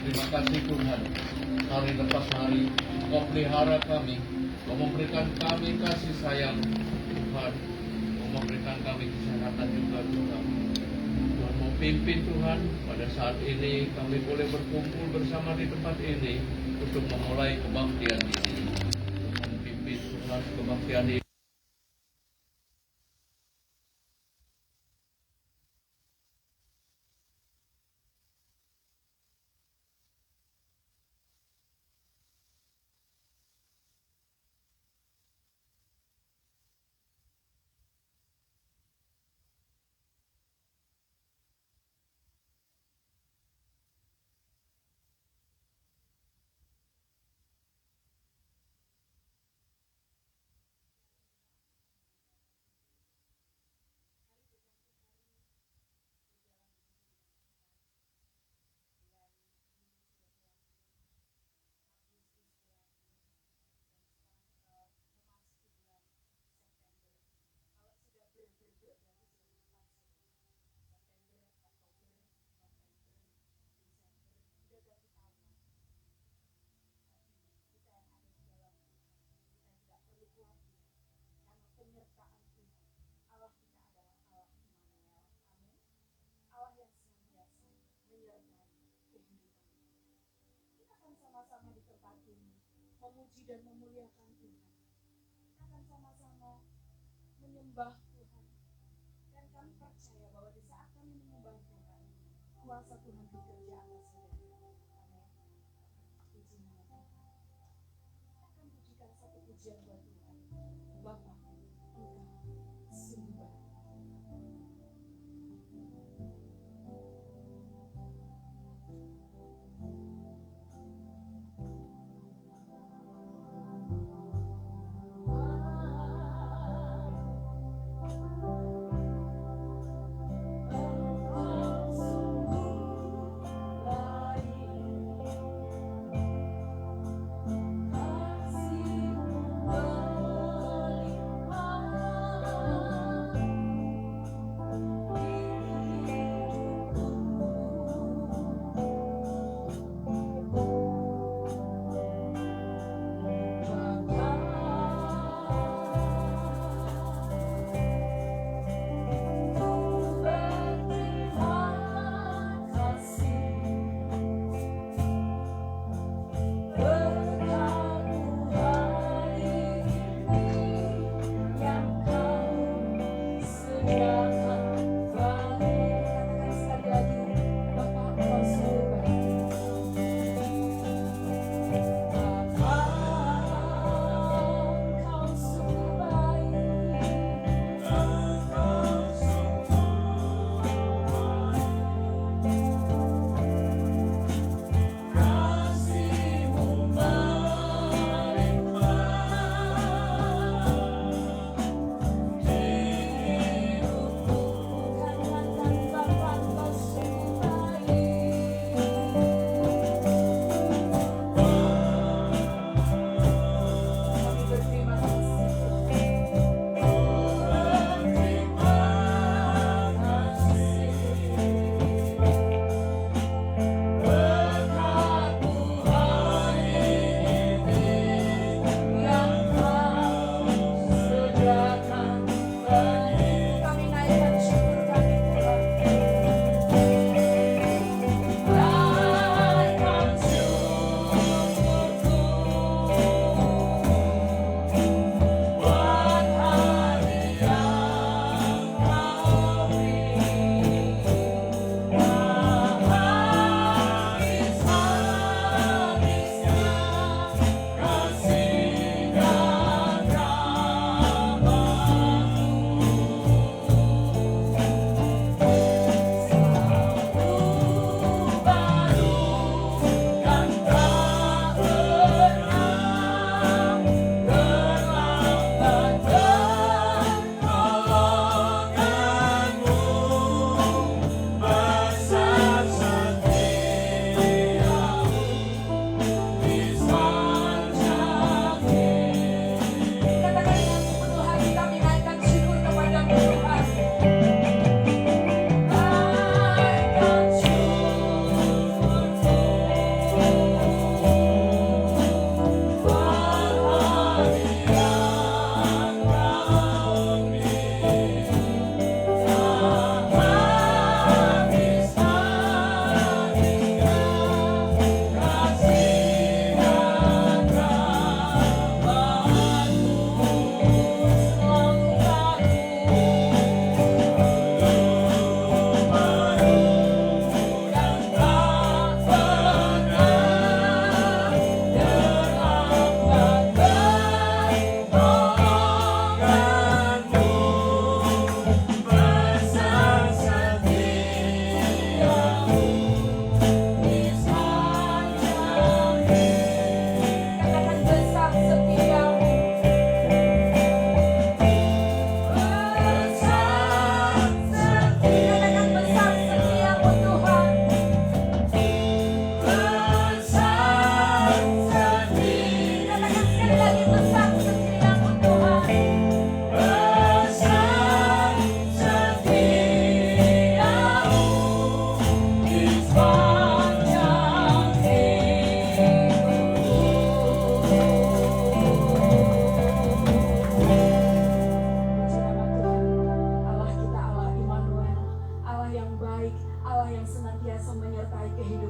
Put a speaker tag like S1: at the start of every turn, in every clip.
S1: Terima kasih Tuhan, hari lepas hari Kau pelihara kami, Kau memberikan kami kasih sayang Tuhan, Kau memberikan kami kesehatan juga Tuhan. Tuhan mau pimpin Tuhan, pada saat ini kami boleh berkumpul bersama di tempat ini untuk memulai kebaktian ini. Tuhan pimpin Tuhan kebaktian ini.
S2: Penyertaan Tuhan, Allah kita adalah Allah Immanuel, amin. Allah yang senantiasa menyertai kehidupan. Kita akan sama-sama di tempat ini memuji dan memuliakan Tuhan. Kita akan sama-sama menyembah Tuhan. Dan kami percaya bahwa di saat kami menyembah Tuhan, kuasa Tuhan bekerja atas saudara. Amin. Puji nama Tuhan. Kita akan pujikan satu pujian buat Tuhan. Bapa, Engkau sungguh baik. Kasih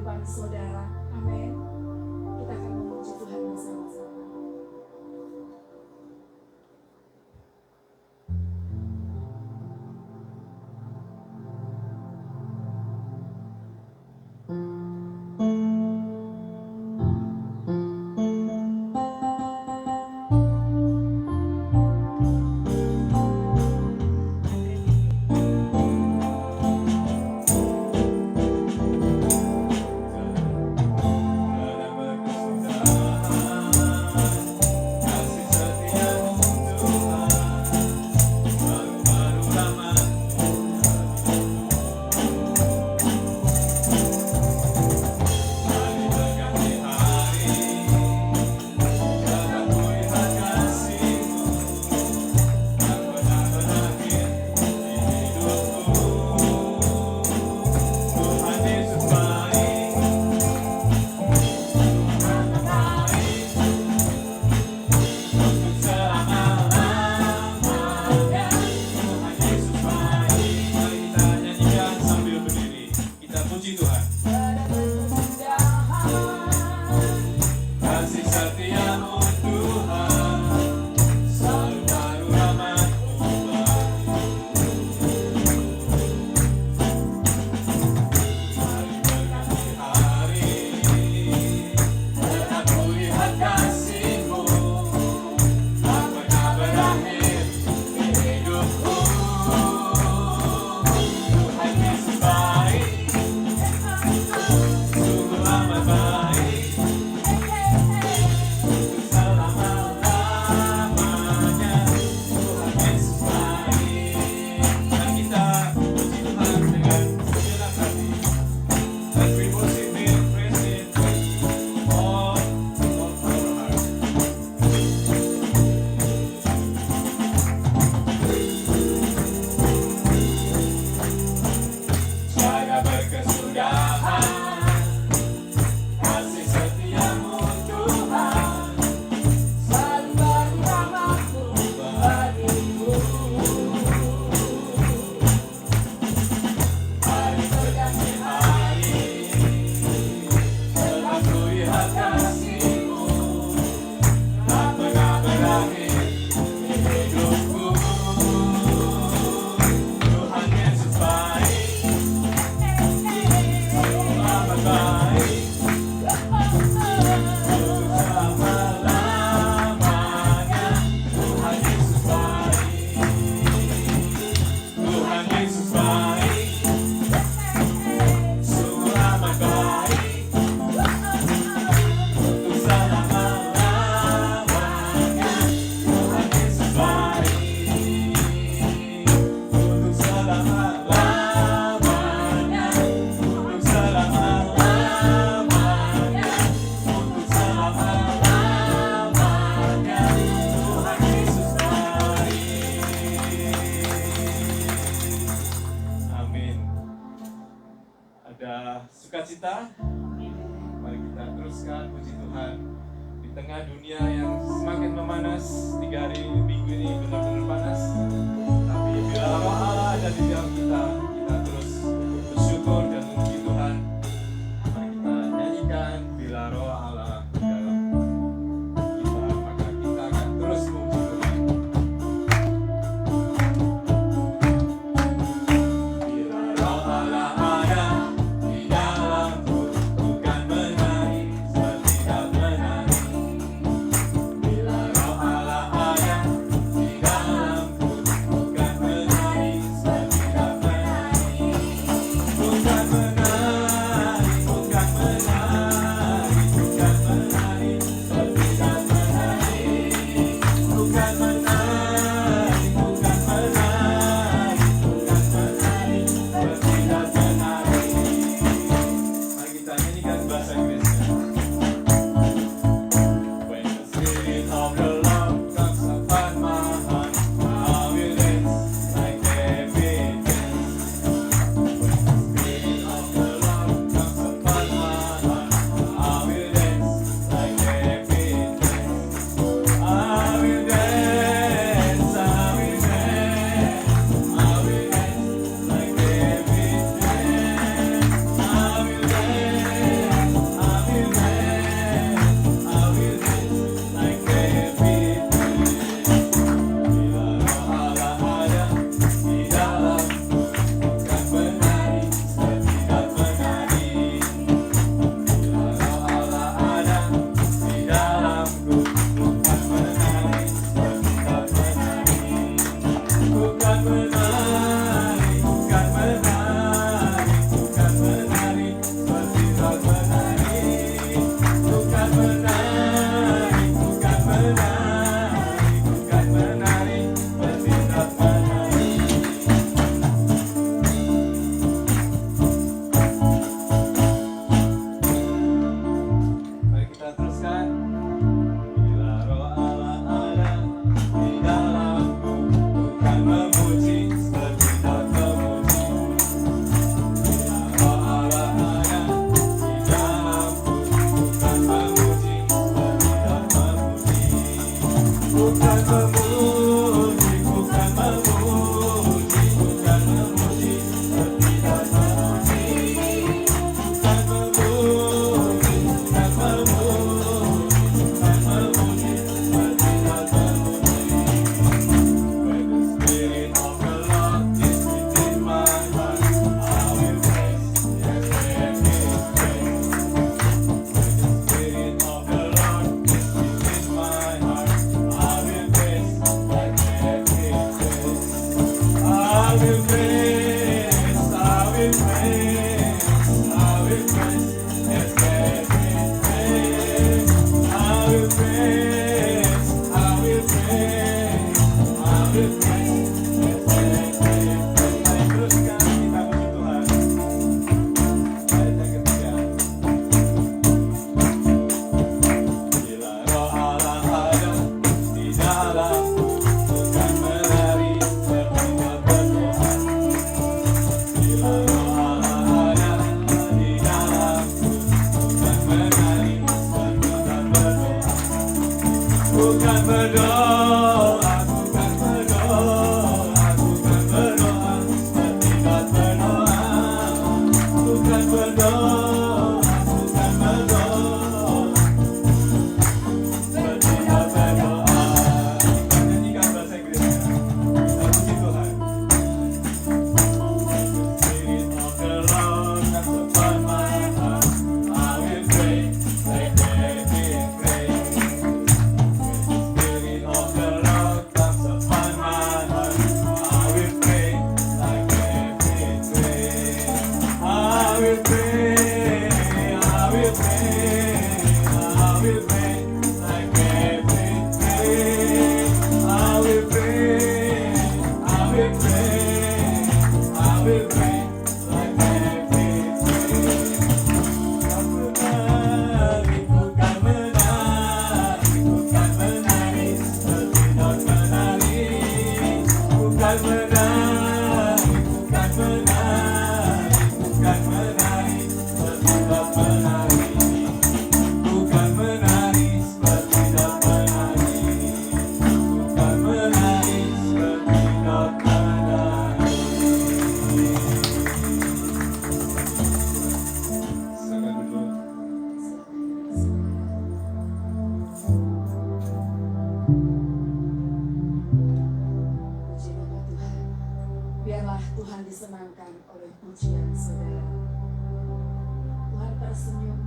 S2: kehidupan saudara. Amin. Kita akan memuji Tuhan bersama-sama.
S3: sukacita. Mari kita teruskan puji Tuhan di tengah dunia yang semakin memanas. 3 hari minggu ini benar-benar panas, tapi bila roh Allah ada di dalam kita, kita terus bersyukur dan memuji Tuhan. Mari kita nyanyikan bila roh Allah di dalam kita, maka kita akan terus memuji Tuhan. Bila roh Allah ada di dalamku, bukan menari seperti tak menari. Bila roh Allah ada di dalamku, bukan menari seperti tak menari. berdoa, aku kan berdoa, aku kan berdoa, bertindak berdoa, aku kan berdoa, aku kan berdoa, bertindak berdoa. Kita nyanyikan bahasa Inggrisnya. Kita puji Tuhan. Spirit of the Lord comes upon my heart. I will pray like David prayed. Spirit of the Lord comes upon my heart. I will pray like David prayed. I will pray, I will pray, I will pray like David prayed. I will pray, I will pray, I will pray like David prayed. Bukan menari, bukan menari, bertindak menari. Bukan menari, bukan menari, bukan menari, bertindak menari. Bukan menari, bertindak menari. Bukan menari, bertindak menari. Silakan duduk.
S2: Puji nama Tuhan. Biarlah Tuhan disenangkan oleh pujian saudara. Tuhan tersenyum.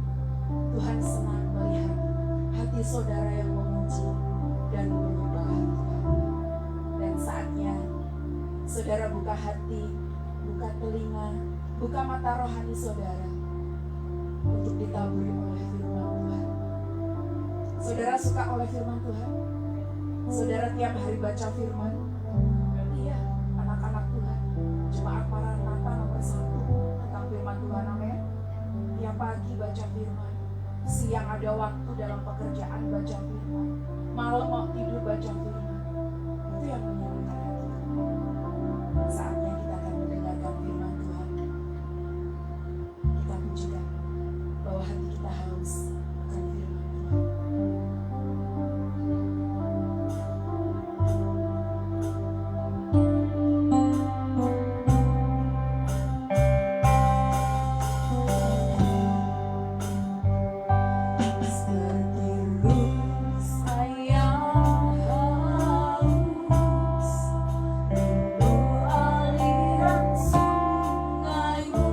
S2: Tuhan senang melihat hati saudara yang memuji dan menyembah Tuhan. Dan saatnya saudara buka hati, buka telinga, buka mata rohani saudara untuk ditaburi oleh firman Tuhan. Saudara suka oleh firman Tuhan? Saudara tiap hari baca firman? Iya, anak-anak Tuhan, jemaat Maranatha nomor 1 tentang firman Tuhan, amin. Tiap pagi baca firman, siang ada waktu dalam pekerjaan baca firman, malam mau tidur baca firman. Itu yang menyenangkan hati Tuhan. Saatnya kita akan mendengarkan firman Tuhan. Kita pujikan bahwa hati kita haus akan firman Tuhan. Seperti ruh saya haus, rindu aliran sungai-Mu.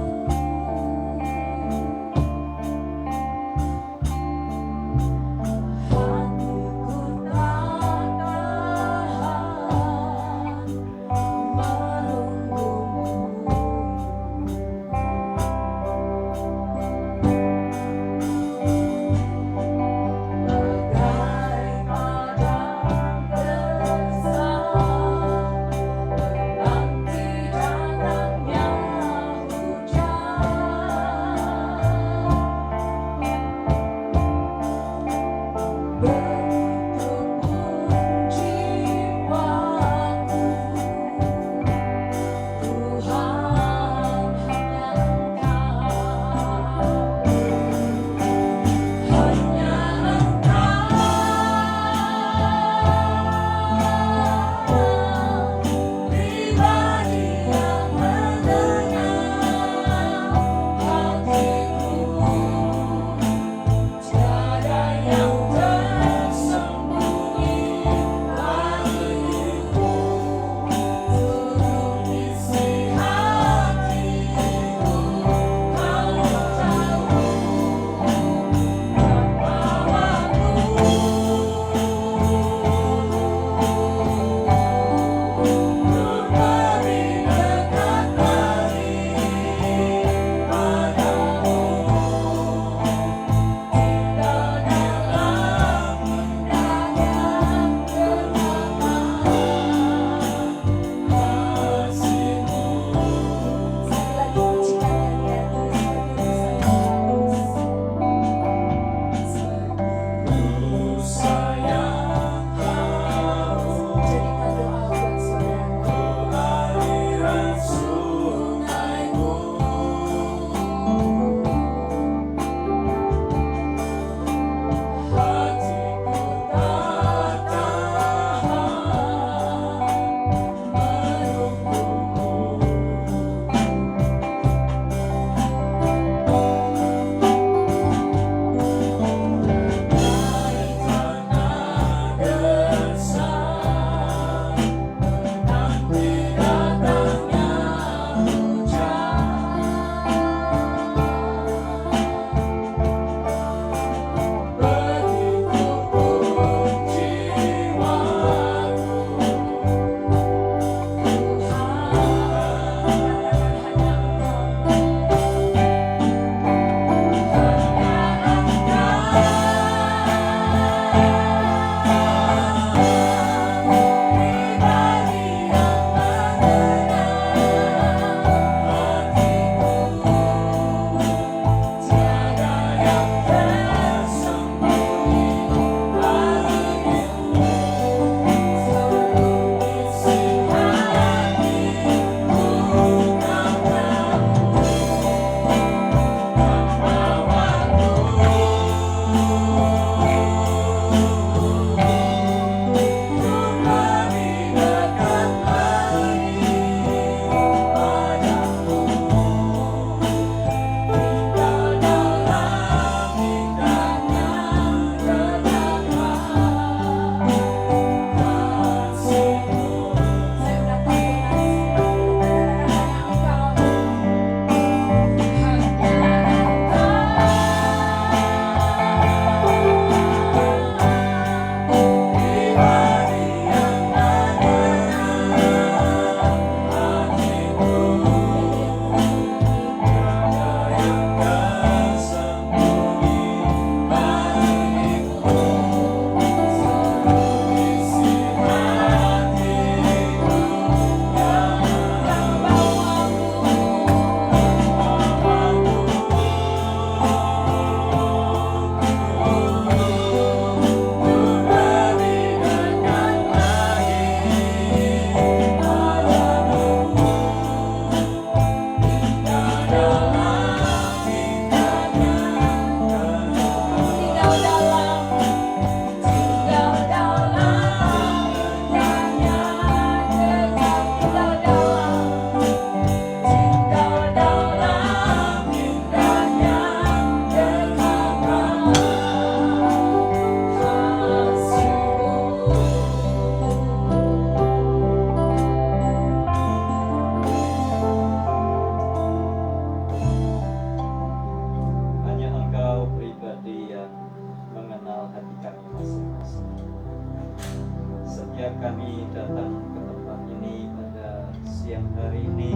S4: setiap kami datang ke tempat ini pada siang hari ini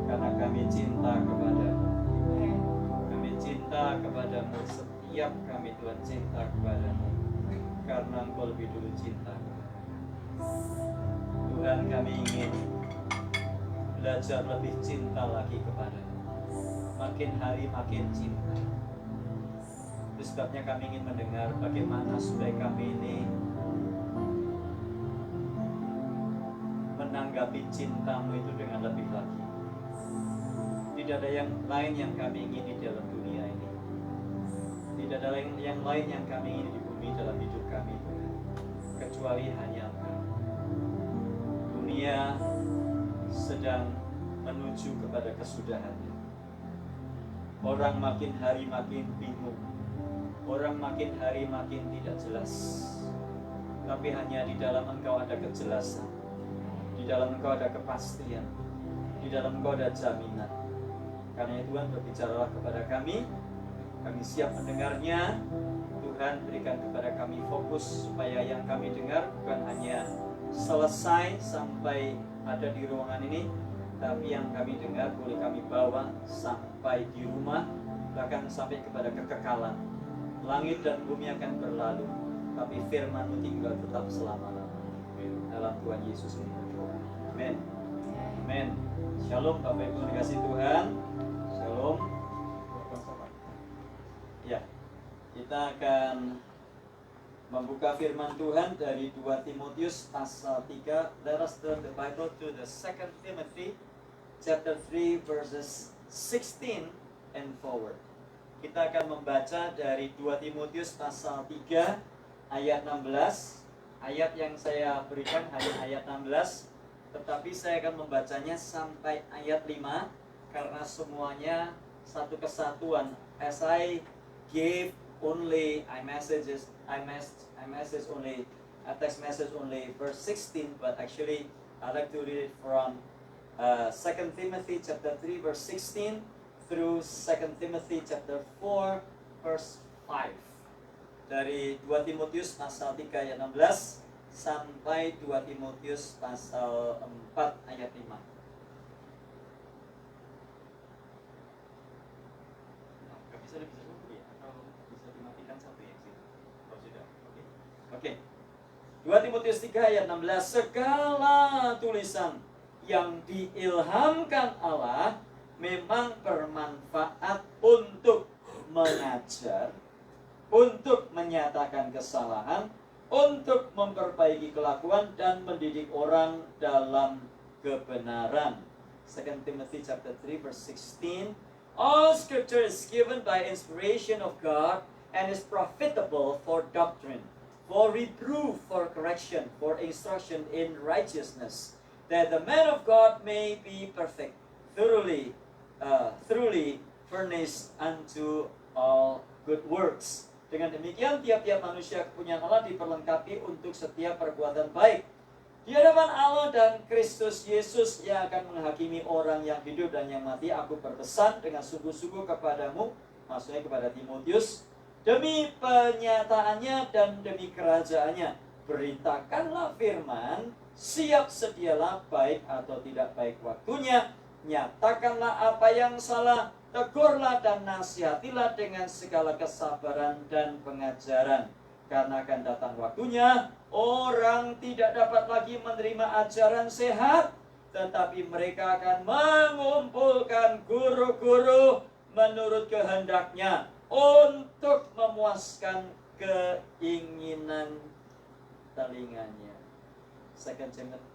S4: karena kami cinta kepadamu. Kami cinta kepadamu, setiap kami Tuhan cinta kepadamu karena Engkau lebih dulu cinta kepada kami. Tuhan, kami ingin belajar lebih cinta lagi kepadamu, makin hari makin cinta. Itu sebabnya kami ingin mendengar bagaimana supaya kami ini menanggapi cintamu itu dengan lebih lagi. Tidak ada yang lain yang kami ingin di dalam dunia ini. Tidak ada yang lain yang kami ingin di bumi dalam hidup kami, Tuhan, kecuali hanya Engkau. Dunia sedang menuju kepada kesudahannya. Orang makin hari makin bingung. Orang makin hari makin tidak jelas. Tapi hanya di dalam Engkau ada kejelasan. Di dalam Engkau ada kepastian. Di dalam Engkau ada jaminan. Karena itu Tuhan, berbicaralah kepada kami. Kami siap mendengarnya. Tuhan, berikan kepada kami fokus supaya yang kami dengar bukan hanya selesai sampai ada di ruangan ini, tapi yang kami dengar boleh kami bawa sampai di rumah, bahkan sampai kepada kekekalan. Langit dan bumi akan berlalu, tapi firman-Mu tinggal tetap selama-lamanya. Dalam Tuhan Yesus ini berdoa. Amin. Amin. Shalom Bapak Ibu dikasih Tuhan. Shalom. Ya, kita akan membuka firman Tuhan dari 2 Timotius pasal 3. Let us turn the Bible to the 2 Timothy chapter 3 verses 16 and forward. Kita akan membaca dari 2 Timotius pasal 3 ayat 16. Ayat yang saya berikan hanya ayat 16, tetapi saya akan membacanya sampai ayat 5 karena semuanya satu kesatuan. As I gave only I message only a text message only verse 16, but actually I like to read it from 2 Timothy chapter 3 verse 16 through 2 Timothy chapter 4 verse 5. Dari 2 Timotius pasal 3 ayat 16 sampai 2 Timotius pasal 4 ayat 5. Bisa dulu ya, atau bisa dimatikan satu ya sih? Oh sudah, oke. 2 Timotius 3 ayat 16. Segala tulisan yang diilhamkan Allah memang bermanfaat untuk mengajar, untuk menyatakan kesalahan, untuk memperbaiki kelakuan dan mendidik orang dalam kebenaran. 2 Timothy chapter 3 verse 16. All scripture is given by inspiration of God and is profitable for doctrine, for reproof, for correction, for instruction in righteousness, that the man of God may be perfect, thoroughly furnished unto all good works. Dengan demikian tiap-tiap manusia kepunyaan Allah diperlengkapi untuk setiap perbuatan baik di hadapan Allah dan Kristus Yesus yang akan menghakimi orang yang hidup dan yang mati. Aku berpesan dengan sungguh-sungguh kepadamu, maksudnya kepada Timotius, demi penyataannya dan demi kerajaannya, beritakanlah firman, siap sedialah baik atau tidak baik waktunya, nyatakanlah apa yang salah, tegurlah dan nasihatilah dengan segala kesabaran dan pengajaran. Karena akan datang waktunya, orang tidak dapat lagi menerima ajaran sehat, tetapi mereka akan mengumpulkan guru-guru menurut kehendaknya untuk memuaskan keinginan telinganya. 2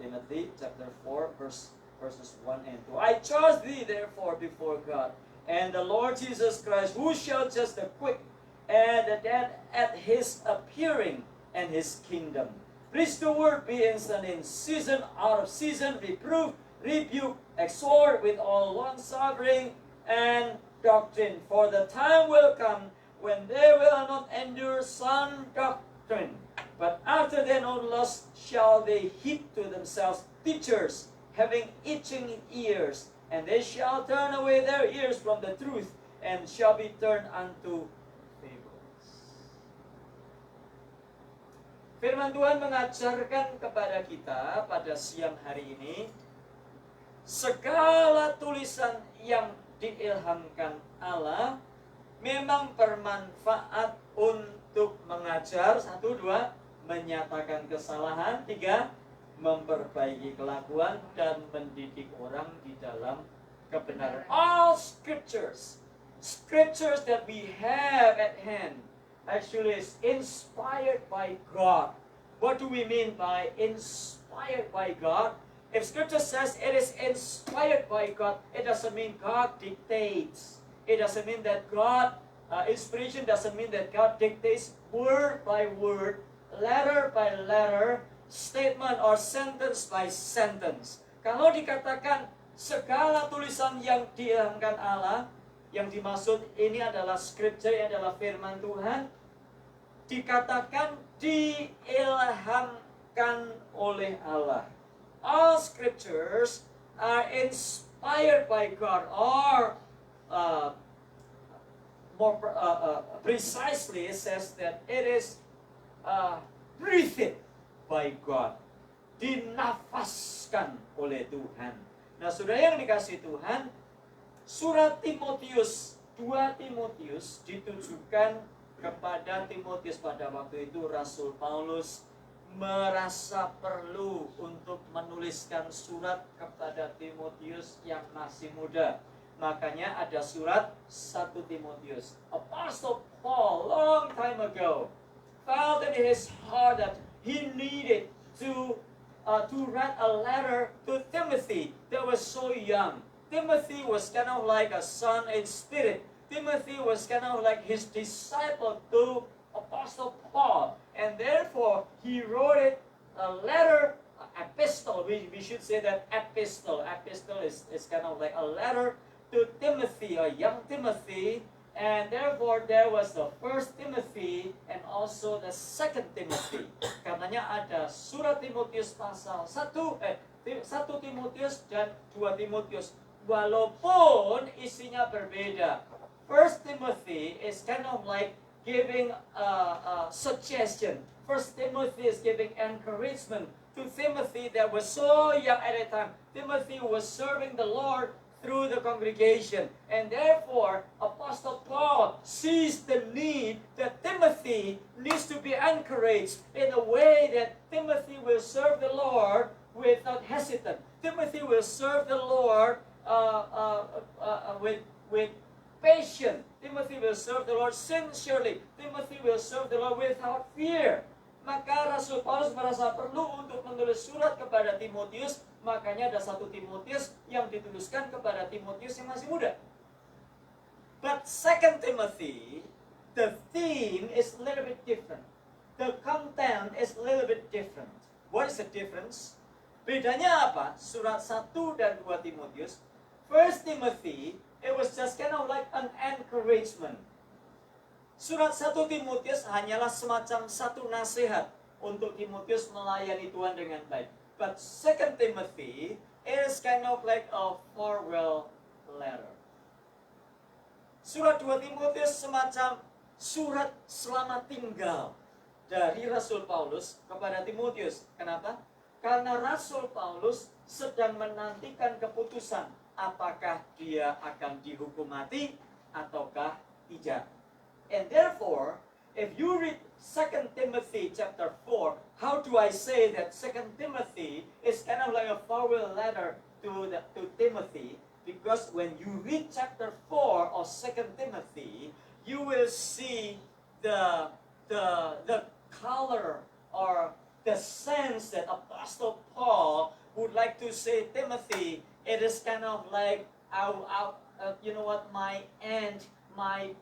S4: Timothy chapter 4 verses 1 and 2. I charge thee therefore before God and the Lord Jesus Christ, who shall judge the quick and the dead at his appearing and his kingdom. Preach the word, be instant in season, out of season, reprove, rebuke, exhort with all long-suffering and doctrine. For the time will come when they will not endure sound doctrine, but after their own lust shall they heap to themselves teachers, having itching ears, and they shall turn away their ears from the truth, and shall be turned unto fables. Firman Tuhan mengajarkan kepada kita pada siang hari ini, segala tulisan yang diilhamkan Allah memang bermanfaat untuk mengajar, 1, 2, menyatakan kesalahan, 3, memperbaiki kelakuan, dan mendidik orang di dalam kebenaran. All scriptures that we have at hand actually is inspired by God. What do we mean by inspired by God? If scripture says it is inspired by God, it doesn't mean God dictates. It doesn't mean that God, inspiration doesn't mean that God dictates word by word, letter by letter, statement or sentence by sentence. Kalau dikatakan segala tulisan yang diilhamkan Allah, yang dimaksud ini adalah scripture, ini adalah firman Tuhan, dikatakan diilhamkan oleh Allah. All scriptures are inspired by God, or more precisely, it says that it is breathed by God, dinafaskan oleh Tuhan. Nah, saudara yang dikasihi Tuhan, surat Timotius, 2 Timotius ditujukan kepada Timotius pada waktu itu. Rasul Paulus merasa perlu untuk menuliskan surat kepada Timotius yang masih muda. Makanya ada surat 1 Timotius. Apostle Paul, long time ago, felt in his heart that he needed to write a letter to Timothy that was so young. Timothy was kind of like a son in spirit. Timothy was kind of like his disciple to Apostle Paul. And therefore, he wrote it a letter, epistle. We should say that epistle. Epistle is kind of like a letter to Timothy, a young Timothy. And therefore, there was the 1 Timothy and also the 2 Timothy. Karenanya ada surat Timotius pasal 1 Timotius dan 2 Timotius. Walaupun isinya berbeda. 1 Timothy is kind of like giving a suggestion. 1 Timothy is giving encouragement to Timothy that was so young at that time. Timothy was serving the Lord through the congregation. And therefore, Apostle Paul sees the need that Timothy needs to be encouraged in a way that Timothy will serve the Lord without hesitation. Timothy will serve the Lord with patience. Timothy will serve the Lord sincerely. Timothy will serve the Lord without fear. Maka Rasul Paulus merasa perlu untuk menulis surat kepada Timotius. Makanya ada 1 Timotius yang dituliskan kepada Timotius yang masih muda. But 2 Timothy, the theme is a little bit different. The content is a little bit different. What is the difference? Bedanya apa? Surat 1 dan 2 Timotius. 1 Timothy, it was just kind of like an encouragement. Surat 1 Timotius hanyalah semacam satu nasihat untuk Timotius melayani Tuhan dengan baik. But 2 Timothy is kind of like a farewell letter. Surat 2 Timotius semacam surat selamat tinggal dari Rasul Paulus kepada Timotius. Kenapa? Karena Rasul Paulus sedang menantikan keputusan apakah dia akan dihukum mati ataukah tidak. And therefore, if you read 2 Timothy chapter 4, how do I say that 2 Timothy is kind of like a farewell letter to Timothy? Because when you read chapter 4 of 2 Timothy, you will see the color or the sense that Apostle Paul would like to say, Timothy, it is kind of like, you know what, my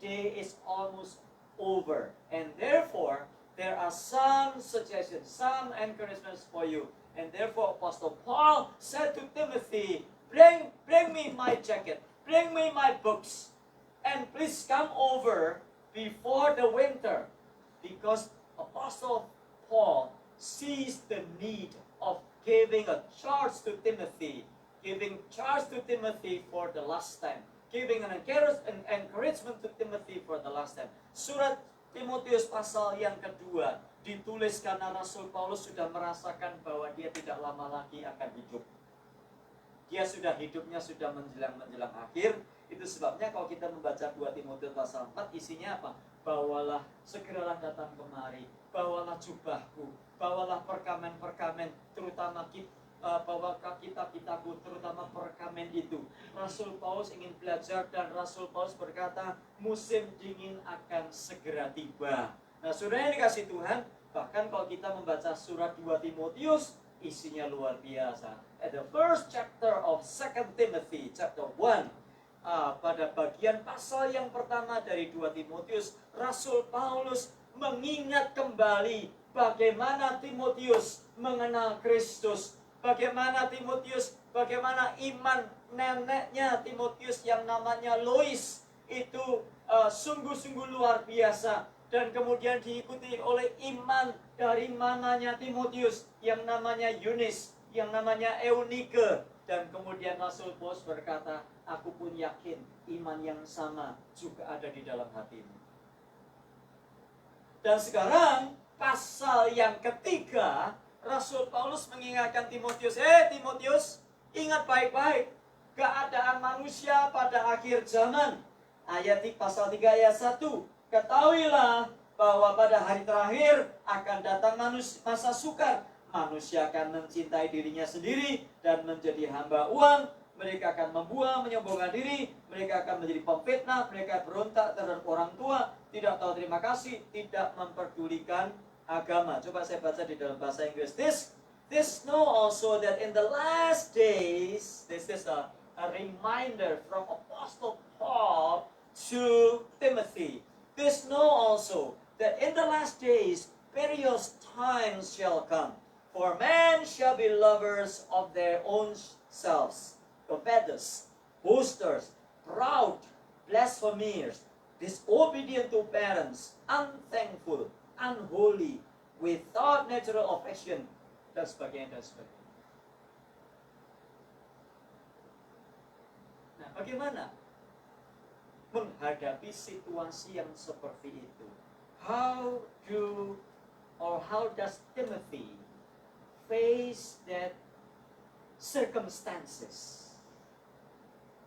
S4: day is almost over. And therefore, there are some suggestions, some encouragements for you. And therefore, Apostle Paul said to Timothy, bring me my jacket, bring me my books, and please come over before the winter. Because Apostle Paul sees the need of giving a charge to Timothy, giving charge to Timothy for the last time, giving an encouragement to Timothy for the last time. Surat Timotius pasal yang kedua ditulis karena Rasul Paulus sudah merasakan bahwa dia tidak lama lagi akan hidup. Dia hidupnya sudah menjelang akhir. Itu sebabnya kalau kita membaca 2 Timotius pasal 4, isinya apa? Bawalah, segeralah datang kemari, bawalah jubahku, bawalah perkamen-perkamen, terutama bawa kitab-kitabku, terutama perkamen itu. Rasul Paulus ingin belajar dan Rasul Paulus berkata, musim dingin akan segera tiba. Nah, saudara yang dikasih Tuhan, bahkan kalau kita membaca surat 2 Timotius, isinya luar biasa. At the first chapter of 2 Timothy, chapter 1, pada bagian pasal yang pertama dari 2 Timotius, Rasul Paulus mengingat kembali bagaimana Timotius mengenal Kristus. Bagaimana iman neneknya Timotius yang namanya Lois itu sungguh-sungguh luar biasa. Dan kemudian diikuti oleh iman dari mamanya Timotius yang namanya Eunice, yang namanya Eunike. Dan kemudian Rasul Paulus berkata, aku pun yakin iman yang sama juga ada di dalam hatimu. Dan sekarang pasal yang ketiga, Rasul Paulus mengingatkan Timotius, Timotius, ingat baik-baik keadaan manusia pada akhir zaman. Pasal 3 ayat 1, ketahuilah bahwa pada hari terakhir akan datang masa sukar. Manusia akan mencintai dirinya sendiri dan menjadi hamba uang. Mereka akan membuang, menyombongkan diri. Mereka akan menjadi pemfitnah. Mereka berontak terhadap orang tua, tidak tahu terima kasih, tidak memperdulikan agama. Coba saya baca di dalam bahasa Inggris. This know also that in the last days, this is a reminder from Apostle Paul to Timothy. This know also that in the last days, various times shall come. For men shall be lovers of their own selves, covetous, boasters, proud, blasphemers, disobedient to parents, unthankful, unholy, without natural affection, dan sebagainya, dan sebagainya. Nah, bagaimana menghadapi situasi yang seperti itu? How does Timothy face that circumstances?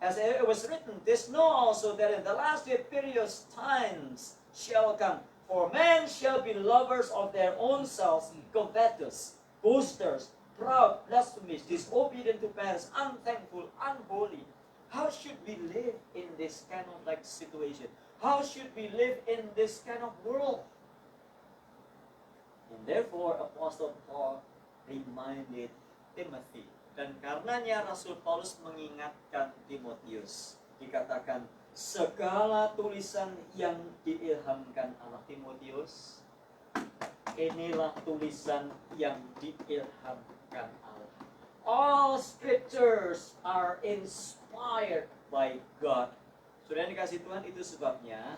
S4: As it was written, this know also that in the last day period times shall come. For men shall be lovers of their own selves, covetous, boasters, proud, blasphemous, disobedient to parents, unthankful, unholy. How should we live in this kind of situation? How should we live in this kind of world? And therefore, Apostle Paul reminded Timothy. Dan karenanya Rasul Paulus mengingatkan Timotius. Dikatakan, segala tulisan yang diilhamkan Allah, Timotius, inilah tulisan yang diilhamkan Allah. All scriptures are inspired by God. Sudah dikasih Tuhan, itu sebabnya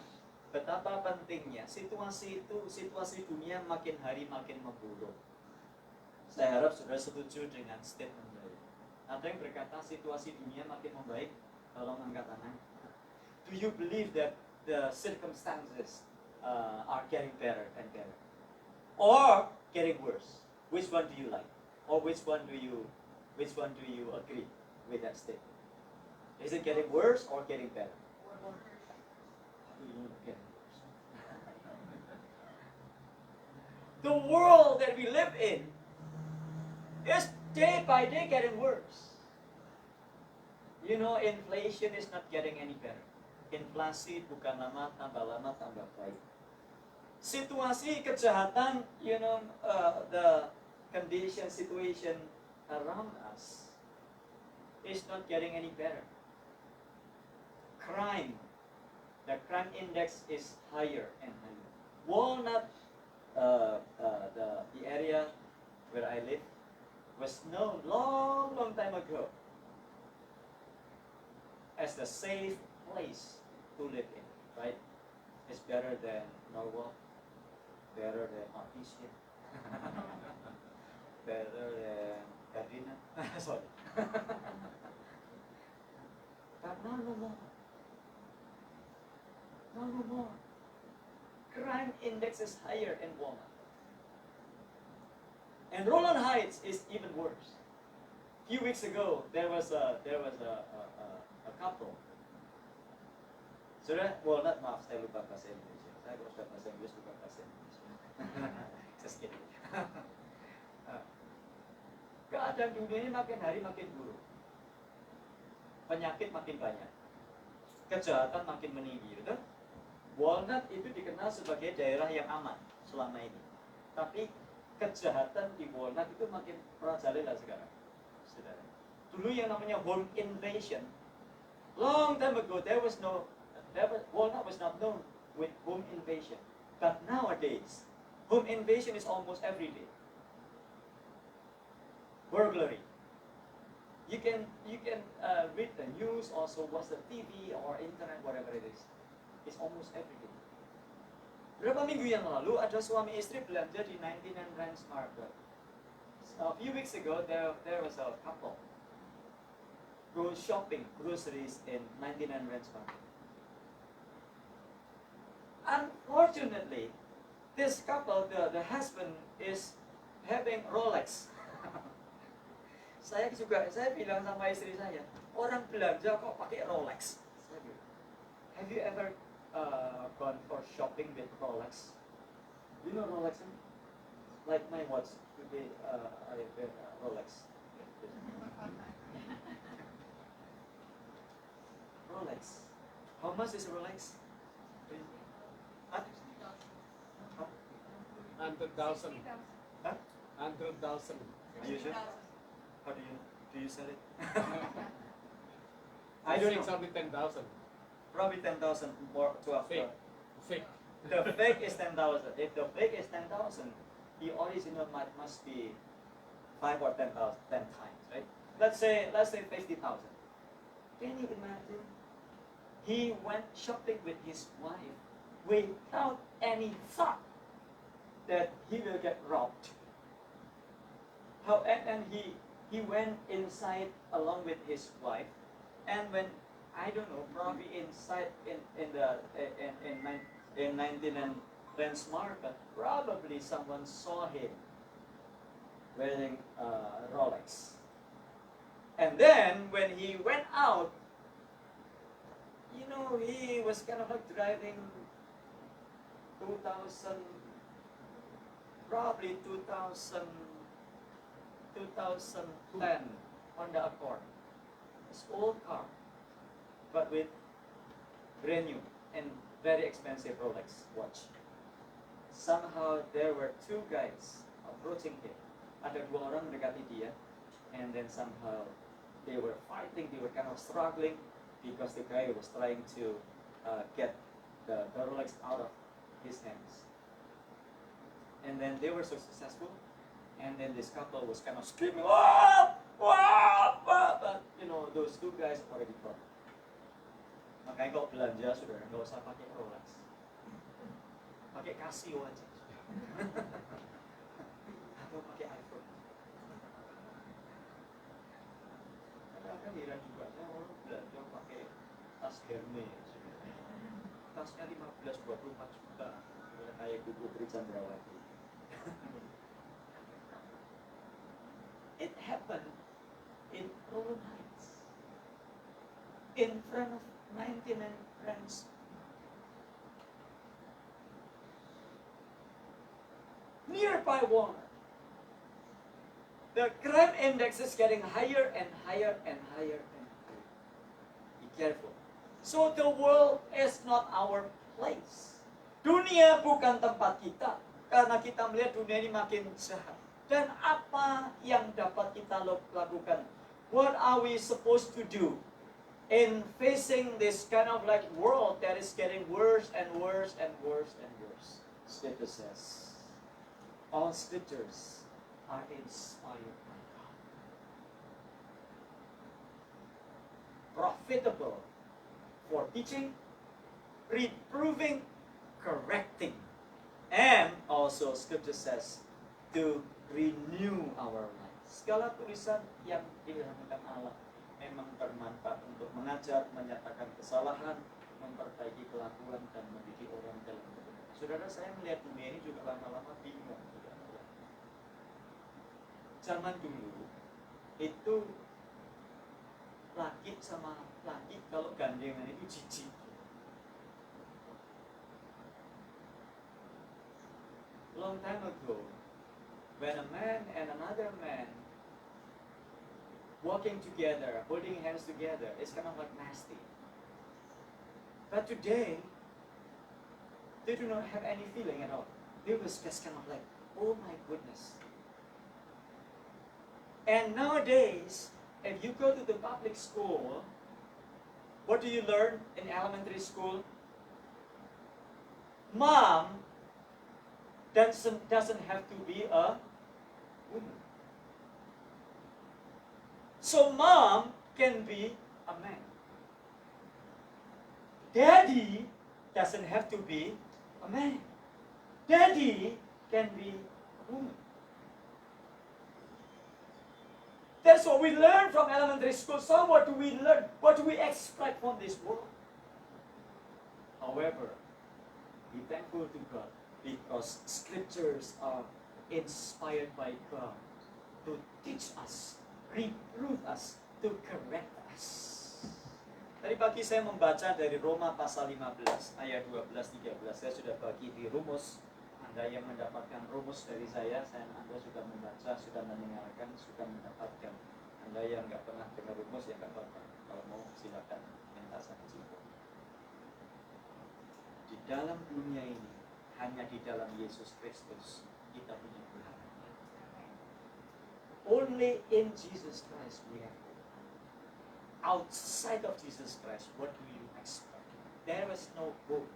S4: betapa pentingnya situasi dunia makin hari makin memburuk. Saya harap saudara setuju dengan statement saya. Ada yang berkata situasi dunia makin membaik? Tolong angkat tangan. Do you believe that the circumstances are getting better and better, or getting worse? Which one do you like, or which one do you agree with that statement? Is it getting worse or getting better? Getting worse. The world that we live in is day by day getting worse. You know, inflation is not getting any better. Inflasi bukan lama tambah baik. Situasi kejahatan, the situation around us is not getting any better. The crime index is higher and higher. Walnut, the area where I live, was known long time ago as the safe place to live in, right? It's better than Norwalk, better than Artesia, better than Gardena. Sorry. But now no more. crime index is higher in Walnut. And Roland Heights is even worse. A few weeks ago, there was a couple. Sudah, Walnut, maaf, saya lupa bahasa Indonesia. Saya kalau sudah bahasa Inggris lupa bahasa Indonesia. Just kidding. Keadaan dunia ini makin hari makin buruk. Penyakit makin banyak. Kejahatan makin meninggi, betul? Walnut itu dikenal sebagai daerah yang aman selama ini. Tapi kejahatan di Walnut itu makin merajalela sekarang. Saudara. Dulu yang namanya home invasion. Long time ago Walnut was not known with home invasion. But nowadays, home invasion is almost every day. Burglary. You can read the news, also watch the TV or internet, whatever it is. It's almost every day. Berapa minggu yang lalu ada suami istri belanja di 99 Ranch Market. A few weeks ago there was a couple go shopping groceries in 99 Ranch Market. Unfortunately, this couple, the husband is having Rolex. Saya bilang sama istri saya, orang belanja kok pakai Rolex? Saya bilang, have you ever gone for shopping with Rolex? You know Rolex? Like my watch today, I wear Rolex. Rolex. How much is Rolex?
S5: 100,000.
S4: Huh?
S5: 100,000.
S4: Are you sure? How do you sell it? I don't know.
S5: Probably 10,000.
S4: Probably 10,000 more to
S5: Fake.
S4: after.
S5: Fake.
S4: The fake is 10,000. If the fake is 10,000, the original must be 5 or 10,000, 10 times, right? Let's say 50,000. Can you imagine? He went shopping with his wife without any thought that he will get robbed. And he went inside along with his wife, and when I don't know, probably inside in 99 Ranch Market, probably someone saw him wearing Rolex. And then when he went out, you know, he was kind of like driving 2010 Honda Accord. It's old car, but with brand new and very expensive Rolex watch. Somehow there were two guys approaching him. Ada dua orang mendekati dia, and then somehow they were fighting. They were kind of struggling because the guy was trying to get the Rolex out of his hands. And then they were so successful, and then this couple was kind of screaming, "Wah! Wah! Wah!" But you know, those two guys already caught. Makanya kalau belanja, saudara, nggak usah pakai Rolex, pakai Casio aja, atau pakai iPhone. Kadang-kadang heran juga, saya orang belanja pakai tas Hermes, tasnya 15-24 juta, kayak Kuku Tri Chandrawati. It happened in Roland Heights, in front of 99 Ranch. Nearby Walnut. The crime index is getting higher and higher and higher and higher. Be careful. So the world is not our place. Dunia bukan tempat kita, karena kita melihat dunia ini makin jahat. Dan apa yang dapat kita lakukan? What are we supposed to do in facing this kind of like world that is getting worse and worse and worse and worse? Scripture says, all scriptures are inspired by God, profitable for teaching, reproving, correcting, and also Scripture says to renew our lives. Segala tulisan yang diilhamkan Allah memang bermanfaat untuk mengajar, menyatakan kesalahan, memperbaiki kelakuan, dan mendidik orang dalam kebenaran. Saudara, saya melihat dunia ini juga lama-lama bingung. Saudara. Zaman dulu itu laki sama laki kalau gandengan itu jijik. Long time ago, when a man and another man walking together, holding hands together, it's kind of like nasty. But today, they do not have any feeling at all. They was just kind of like, oh my goodness. And nowadays, if you go to the public school, what do you learn in elementary school? Mom doesn't have to be a woman. So mom can be a man. Daddy doesn't have to be a man. Daddy can be a woman. That's what we learn from elementary school. So what do we learn? What do we expect from this world? However, be thankful to God because scriptures are inspired by God to teach us, reprove us, to correct us. Tadi pagi saya membaca dari Roma pasal 15 ayat 12-13. Saya sudah bagi di rumus. Anda yang mendapatkan rumus dari saya Anda sudah membaca, sudah mendengarkan, sudah mendapatkan. Anda yang nggak pernah dengar rumus ya nggak apa-apa. Kalau mau silakan minta saya jemput. Di dalam dunia ini, hanya di dalam Yesus Kristus kita punya pengharapan. Only in Jesus Christ we have hope. Outside of Jesus Christ, what do you expect? There is no hope.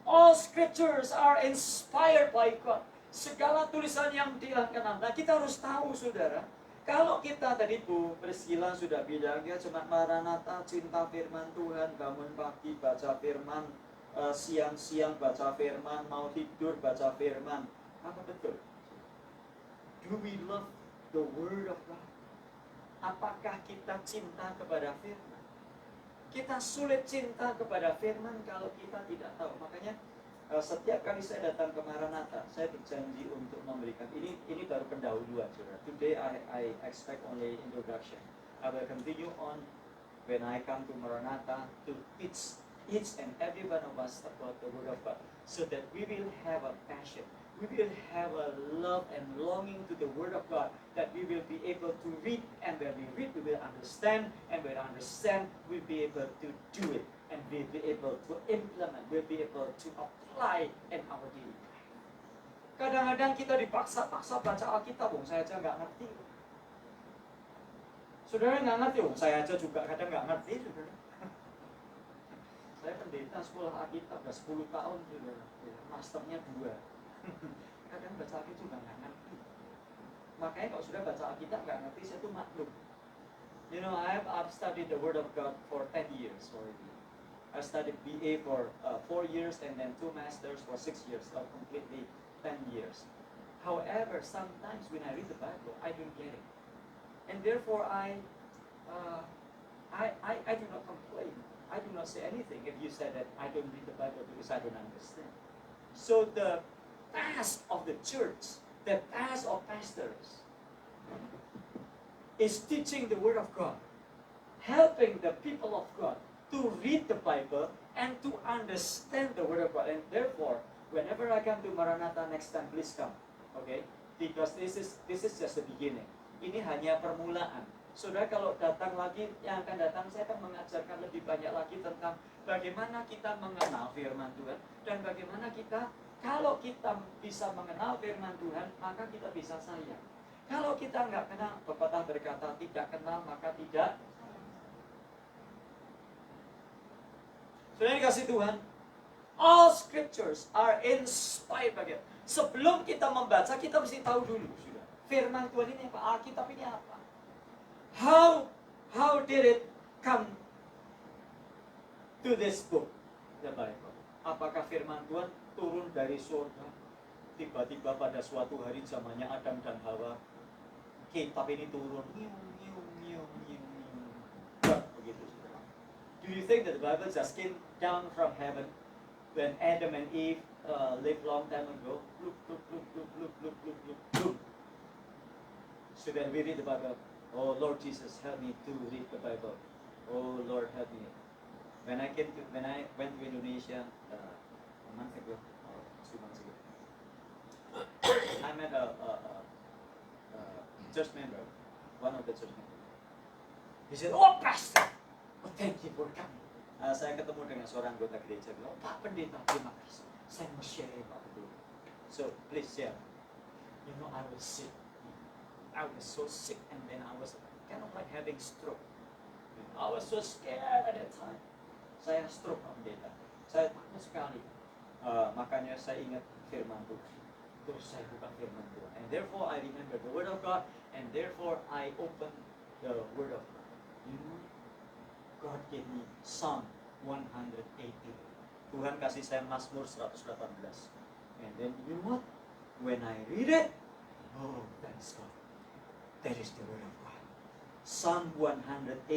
S4: All scriptures are inspired by God. Segala tulisan yang diangkat Allah. Kita harus tahu, saudara. Kalau kita tadi Bu Priscilla sudah bilang, dia cuma Maranatha, cinta firman Tuhan, bangun pagi baca firman, siang-siang baca firman, mau tidur baca firman. Apa betul? Do we love the word of God? Apakah kita cinta kepada firman? Kita sulit cinta kepada firman kalau kita tidak tahu. Makanya setiap kali saya datang ke Maranatha, saya berjanji untuk memberikan ini baru pendahuluan, saudara. Today I expect only introduction. I will continue on when I come to Maranatha to teach each and every one of us about the Word of God, so that we will have a passion. We will have a love and longing to the Word of God, that we will be able to read, and when we read, we will understand, and when we understand, we'll be able to do it, and we'll be able to implement, we'll be able to apply in our daily life. Kadang-kadang kita dipaksa-paksa baca Alkitab, saya aja nggak ngerti. Saudara nggak ngerti, saya aja juga kadang nggak ngerti, saudara. Saya pendeta sekolah Alkitab udah 10 tahun, saudara. Masternya 2. Kadang baca Alkitab juga nggak ngerti. Makanya kalau sudah baca Alkitab nggak ngerti, saya tuh maklum. You know, I've studied the Word of God for 10 years already. I studied BA for 4 years and then 2 masters for 6 years, so completely 10 years. However, sometimes when I read the Bible, I don't get it, and therefore I do not complain. I do not say anything if you say that I don't read the Bible because I don't understand. So the task of the church, the task of pastors, is teaching the Word of God, helping the people of God to read the Bible and to understand the Word of God. And therefore, whenever I come to Maranatha next time, please come, okay? Because this is just the beginning. Ini hanya permulaan. Saudara kalau datang lagi, yang akan datang saya akan mengajarkan lebih banyak lagi tentang bagaimana kita mengenal firman Tuhan, dan bagaimana kita, kalau kita bisa mengenal firman Tuhan, maka kita bisa sayang. Kalau kita nggak kenal, pepatah berkata tidak kenal maka tidak. Saudara dikasih Tuhan, all scriptures are inspired by God. Sebelum kita membaca, kita mesti tahu dulu, sudah. Firman Tuhan ini apa? Alkitab ini apa? How did it come to this book, the Bible? Apakah firman Tuhan turun dari surga? Tiba-tiba pada suatu hari zamannya Adam dan Hawa, kitab ini turun, Do you think that the Bible just came down from heaven when Adam and Eve lived long time ago? Look, look, look, look, look, look, look, look, look. So then we read the Bible. Oh Lord Jesus, help me to read the Bible. Oh Lord, help me. When I went to Indonesia a month ago or 2 months ago, I met a church member, one of the church members. He said, "Oh Pastor, oh, thank you for coming." Saya ketemu dengan seorang anggota gereja bilang, "Oh, Pak Pendeta, terima kasih. Saya mau share Pak Pendeta." So please share. You know, I was sick. I was so sick, and then I was kind of like having stroke. I was so scared at that time. Saya stroke, Pak Pendeta. Saya takut sekali. Makanya saya ingat firman Tuhan. Terus saya buka firman Tuhan. And therefore I remember the word of God, and therefore I opened the word of God. You know, God gave me Psalm 118. Tuhan kasih saya Mazmur 118. And then you know what? When I read it, oh thanks God. That is the word of God. Psalm 118.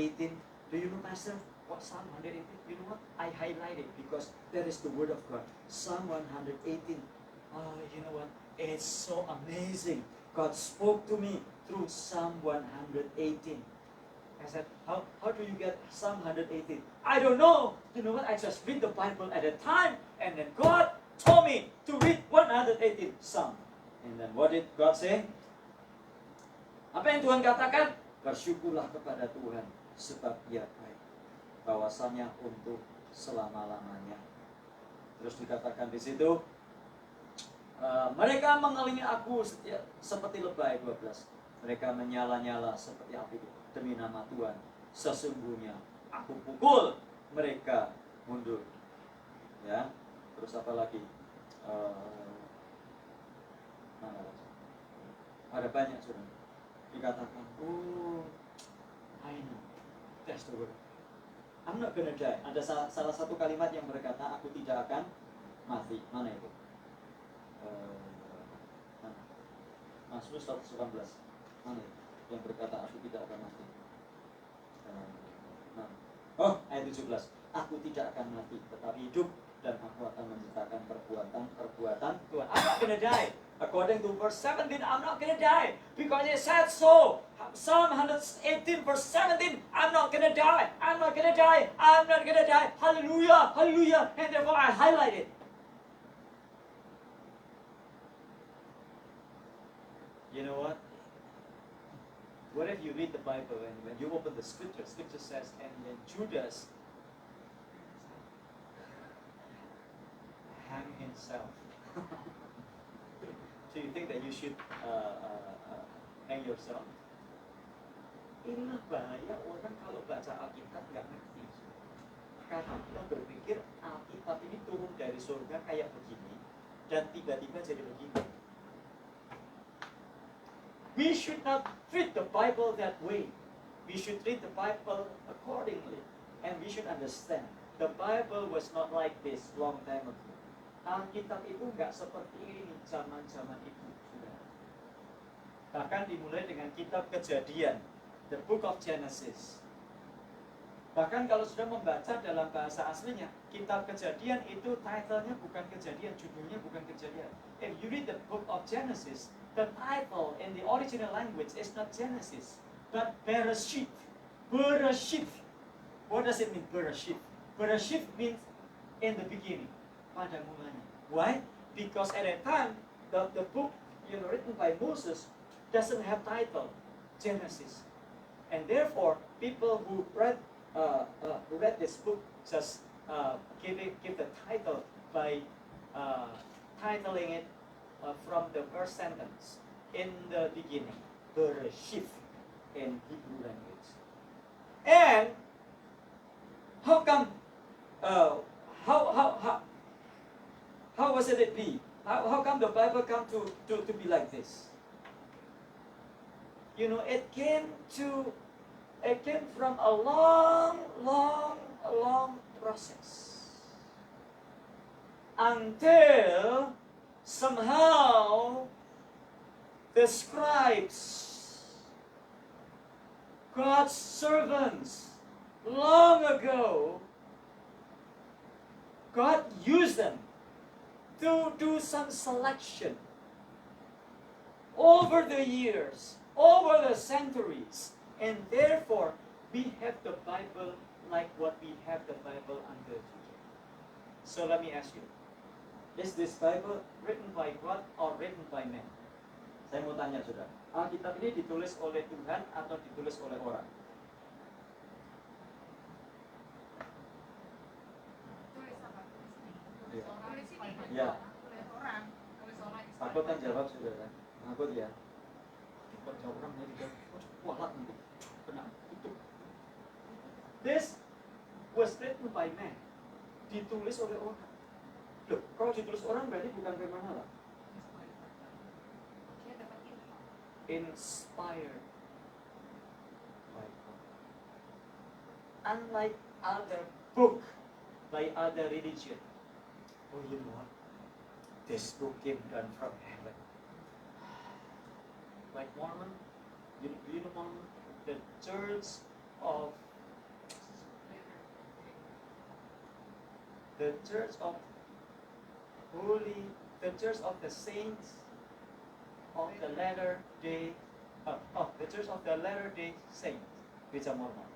S4: Do you know, Pastor, what Psalm 118? You know what? I highlight it because that is the word of God. Psalm 118. You know what? It's so amazing. God spoke to me through Psalm 118. I said, how do you get Psalm 118? I don't know. You know what? I just read the Bible at a time, and then God told me to read 118 Psalm. And then what did God say? Apa yang Tuhan katakan? Bersyukurlah kepada Tuhan sebab Ia baik. Bahwasanya untuk selama-lamanya. Terus dikatakan di situ, mereka mengelilingi aku seperti lebay 12. Mereka menyala-nyala seperti api demi nama Tuhan. Sesungguhnya aku pukul mereka mundur. Ya. Terus apa lagi? Ada banyak sudah dikatakan. Oh, I know. That's the word. I'm not gonna die. Ada salah satu kalimat yang berkata, aku tidak akan mati. Mana itu? Mazmur 118. Mana itu? Yang berkata, aku tidak akan mati. Oh, ayat 17. Aku tidak akan mati, tetapi hidup, dan aku akan menceritakan perbuatan Tuhan. I'm not gonna die. According to verse 17, I'm not gonna die. Because it said so. Psalm 118 verse 17, I'm not gonna die. I'm not gonna die. I'm not gonna die. Hallelujah. Hallelujah. And therefore I highlight it. You know what? What if you read the Bible and when you open the scripture says, and then Judas hang himself. Do you think that you should hang yourself? Inilah bahaya orang kalau baca Alkitab nggak ngerti. Karena kita berpikir Alkitab ini turun dari surga kayak begini dan tiba-tiba jadi begini. We should not treat the Bible that way. We should treat the Bible accordingly, and we should understand the Bible was not like this long time ago. Alkitab itu nggak seperti ini zaman-zaman itu, saudara. Bahkan dimulai dengan kitab Kejadian, the Book of Genesis. Bahkan kalau sudah membaca dalam bahasa aslinya, kitab Kejadian itu title-nya bukan Kejadian, judulnya bukan Kejadian. If you read the Book of Genesis, the title in the original language is not Genesis, but Bereshit. Bereshit. What does it mean, Bereshit? Bereshit means in the beginning. Pada mulanya. Why? Because at that time the book written by Moses doesn't have title Genesis, and therefore people who read this book just give the title by titling it from the first sentence in the beginning, Bereshit in Hebrew language. And how come? How was it be? How come the Bible come to be like this? You know, it came from a long process until somehow the scribes, God's servants, long ago God used them to do some selection over the years, over the centuries, and therefore we have the Bible like what we have the Bible until today. So let me ask you, is this Bible written by God or written by man? Saya mau tanya saudara, Alkitab ini ditulis oleh Tuhan atau ditulis oleh orang?
S2: Tulis apa?
S4: Iya.
S2: Tulis ini.
S4: Ya.
S2: Tulis orang. Tulis orang.
S4: Takut kan jawab saudara? Takut ya? Kok jawab orang ya juga? Walat nanti. Kena tutup. This was written by man. Ditulis oleh orang. Loh, kalau ditulis orang berarti bukan firman Allah.
S2: Dia dapat ilham.
S4: Inspired by God. Unlike other book by other religion. Oh, you know what? This book came down from heaven. Like Mormon, do you know Mormon? The Church of the Church of the Saints of the Latter-day the Church of the Latter-day Saints. Beda Mormon.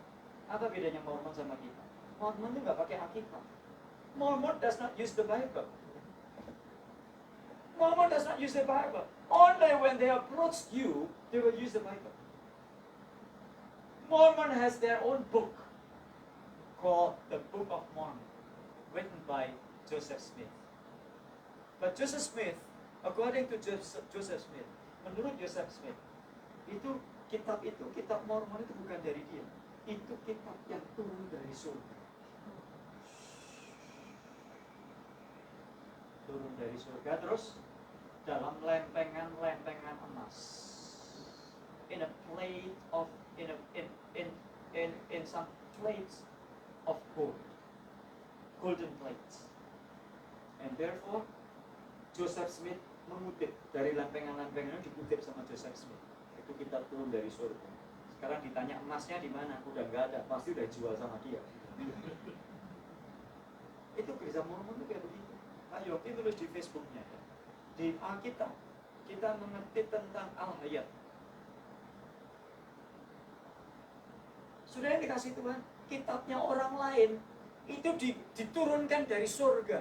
S4: Apa bedanya Mormon sama kita? Mormon itu nggak pakai Alkitab. Mormon does not use the Bible. Mormon does not use the Bible. Only when they approach you, they will use the Bible. Mormon has their own book called the Book of Mormon, written by Joseph Smith. But Joseph Smith, according to Joseph Smith, menurut Joseph Smith, itu kitab Mormon itu bukan dari dia. Itu kitab yang turun dari surga. Turun dari surga terus dalam lempengan emas. In a plate of in some plates of gold. Golden plates. And therefore Joseph Smith mengutip dari lempengan-lempengan itu, dikutip sama Joseph Smith. Itu kitab turun dari surga. Sekarang ditanya emasnya di mana? Udah nggak ada, pasti udah jual sama dia. Itu gereja Mormon itu kayak begitu. Ayo, itu tulis di Facebooknya. Di Alkitab kita mengerti tentang Al-Hayat. Sudah yang dikasih Tuhan, kitabnya orang lain itu diturunkan dari surga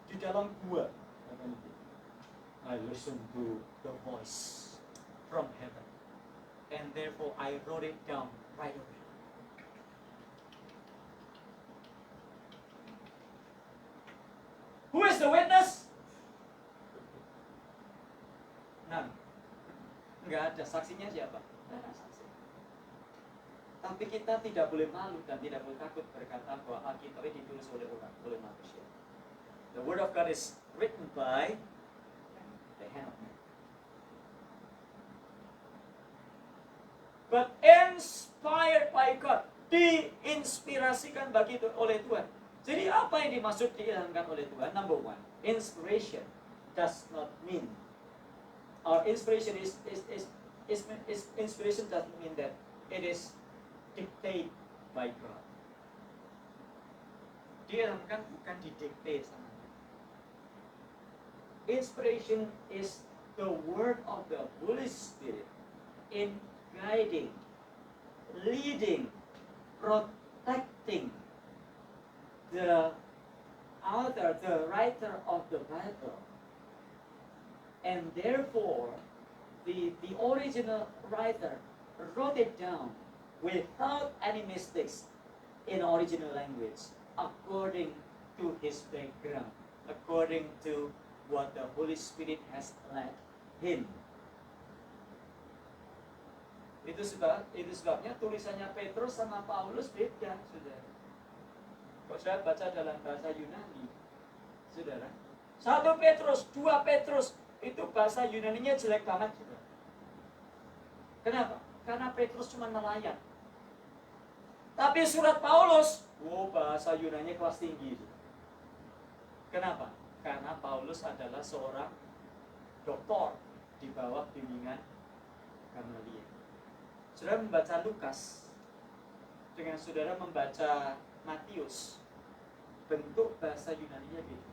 S4: di dalam gua. I listen to the voice from heaven, and therefore I wrote it down right away. Who is the witness? None. Nggak ada. Saksinya siapa? Nggak ada saksi. Tapi kita tidak boleh malu dan tidak boleh takut berkata bahwa Alkitab ini ditulis oleh orang, oleh manusia. The Word of God is written by the hand of man. But inspired by God, diinspirasikan oleh Tuhan. Jadi apa yang dimaksud diilhamkan oleh Tuhan? Number one, inspiration does not mean, or inspiration inspiration doesn't mean that it is dictated by God. Diilhamkan bukan didikte sama Tuhan. Inspiration is the word of the Holy Spirit in guiding, leading, protecting the author, the writer of the Bible. And therefore, the original writer wrote it down without any mistakes in original language, according to his background, according to what the Holy Spirit has led him. Itu sebabnya tulisannya Petrus sama Paulus beda, saudara. Kalau saya baca dalam bahasa Yunani, saudara, 1 Petrus, 2 Petrus, itu bahasa Yunaninya jelek banget, saudara. Kenapa? Karena Petrus cuma nelayan. Tapi surat Paulus, bahasa Yunaninya kelas tinggi. Kenapa? Karena Paulus adalah seorang doktor di bawah bimbingan Gamaliel. Saudara membaca Lukas dengan saudara membaca Matius, bentuk bahasa Yunani-nya beda.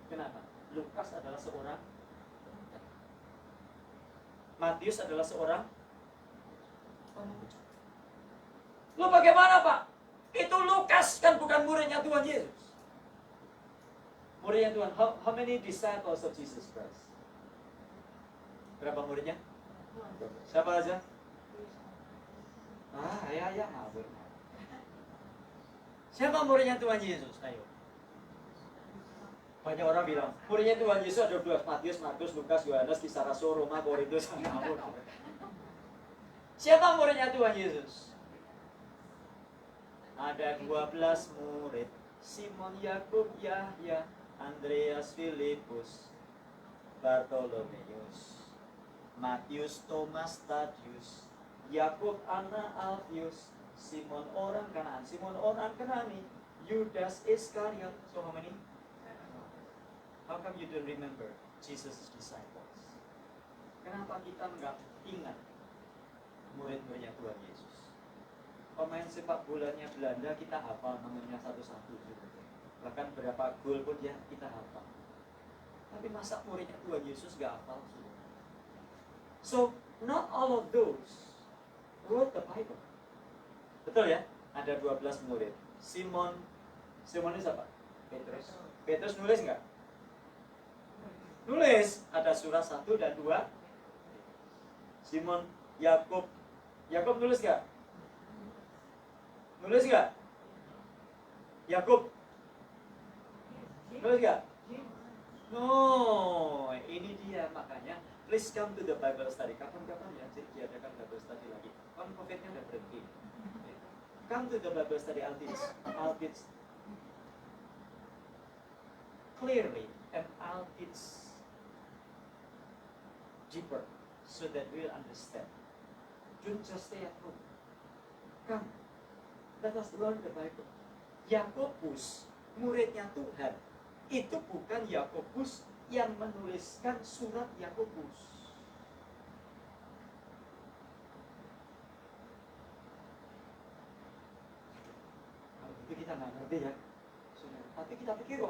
S4: Kenapa? Lukas adalah seorang, Matius adalah seorang pemuja. Lo bagaimana Pak? Itu Lukas kan bukan muridnya Tuhan Yesus. Muridnya Tuhan. How many disciples of Jesus Christ? Berapa muridnya? Siapa aja? Ya ngawur. Siapa muridnya Tuhan Yesus? Ayo. Banyak orang bilang, muridnya Tuhan Yesus ada 12, Matius, Markus, Lukas, Yohanes, Kisah Rasul, Roma, Korintus, ngawur. Siapa muridnya Tuhan Yesus? Ada 12 murid. Simon, Yakub, Yahya, Andreas, Filipus, Bartolomeus, Matius, Thomas, Tadius, Yakub, Anna, Alfius, Simon orang Kanaan, Simon orang Kanani, Judas Iskariot. So how many? How come you don't remember Jesus' disciples? Kenapa kita nggak ingat murid-muridnya Tuhan Yesus? Pemain sepak bolanya Belanda kita hafal namanya satu-satu. Bahkan berapa gol pun ya kita hafal. Tapi masa muridnya Tuhan Yesus nggak hafal? So not all of those wrote the Bible. Betul ya? Ada 12 murid. Simon ini siapa? Petrus. Petrus nulis nggak? Nulis. Ada surat 1 dan 2. Simon, Yakub nulis nggak? Nulis nggak? Yakub nulis nggak? No, ini dia makanya. Please come to the Bible study. Kapan-kapan ya diadakan Bible study lagi. Kan COVID-nya udah berhenti. Come to the Bible study. I'll teach clearly and I'll teach deeper so that we'll understand. Don't just stay at home. Come, let us learn the Bible. Yakobus, muridnya Tuhan, itu bukan Yakobus yang menuliskan surat Yakobus. Kalau itu kita nggak ngerti ya. Tapi kita pikir,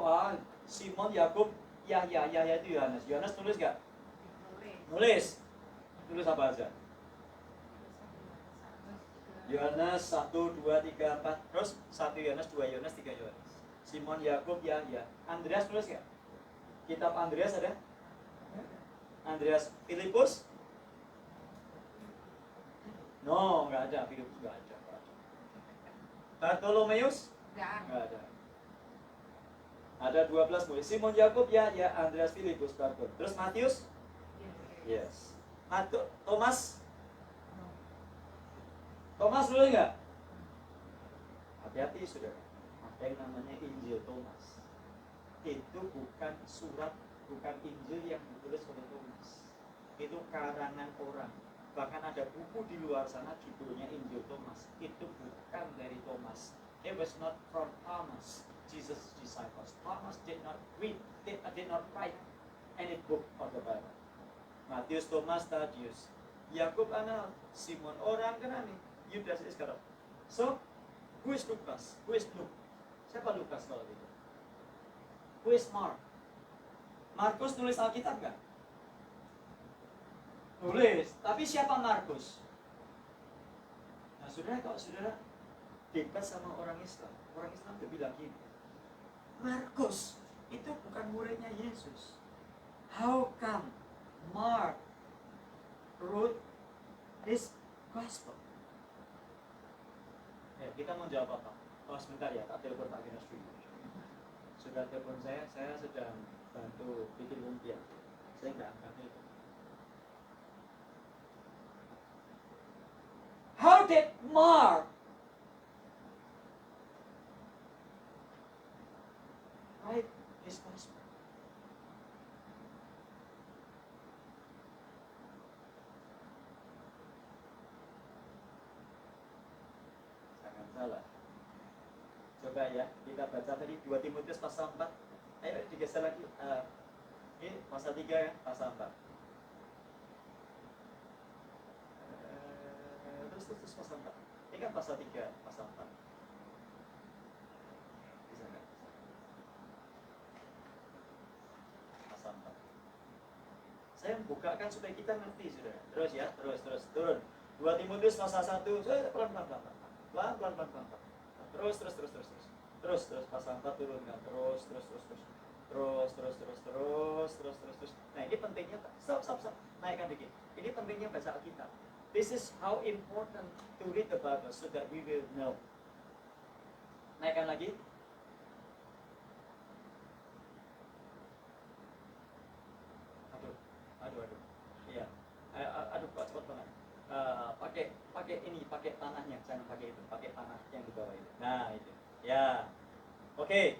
S4: Simon, Yakub, Yahya itu Yohanes. Yohanes nulis nggak? Nulis. Nulis apa aja? Yohanes 1, 2, 3, 4. Terus 1 Yohanes, 2 Yohanes, 3 Yohanes. Simon, Yakub, Yahya. Andreas nulis nggak? Kitab Andreas ada? Andreas. Filipus? No, nggak ada. Filipus nggak ada. Bartolomeus? Nggak ada. Ada 12 murid. Simon, Yakub, Yahya, Andreas, Filipus, Bartolomeus. Terus Matius? Yes. Thomas? Thomas nulis nggak? Hati-hati saudara. Ada yang namanya Injil Thomas. Itu bukan surat, bukan Injil yang ditulis oleh Thomas. Itu karangan orang. Bahkan ada buku di luar sana judulnya Injil Thomas. Itu bukan dari Thomas. It was not from Thomas, Jesus' disciples. Thomas did not write any book of the Bible. Matius, Thomas, Tadius, Yakub, Anna, Simon orang Kanani, Judas Iskariot. So, who is Lukas? Who is Luke? Siapa Lukas kalau gitu? Who is Mark? Markus nulis Alkitab nggak? Nulis. Tapi siapa Markus? Nah, saudara, kalau saudara debat sama orang Islam tuh bilang gini, Markus itu bukan muridnya Yesus. How come Mark wrote this gospel? Kita mau jawab apa? Oh sebentar ya, tak telepon Pak Ginas dulu. Sudah telepon saya sedang bantu bikin lumpia. Saya nggak angkat telepon. How did Mark write his gospel? Sangat salah. Coba ya, kita baca tadi 2 Timotius pasal 4. Ayo digeser lagi. Ini pasal 3 ya, pasal 4. Terus pasal 4. Ini kan pasal 3, pasal 4. Bisa nggak? bukakan supaya kita ngerti, saudara. Terus ya, terus turun. 2 Timotius pasal 1, pelan-pelan. Terus pasal 4 turunkan. Terus. Nah, ini pentingnya. Stop. Naikkan dikit. Ini pentingnya baca Alkitab. This is how important to read the Bible so that we will know. Naikkan lagi. Aduh. Iya. Aduh, cepat banget. Pakai tanahnya, jangan pakai itu, pakai tanah yang di bawah itu. Nah, itu. Ya. Oke.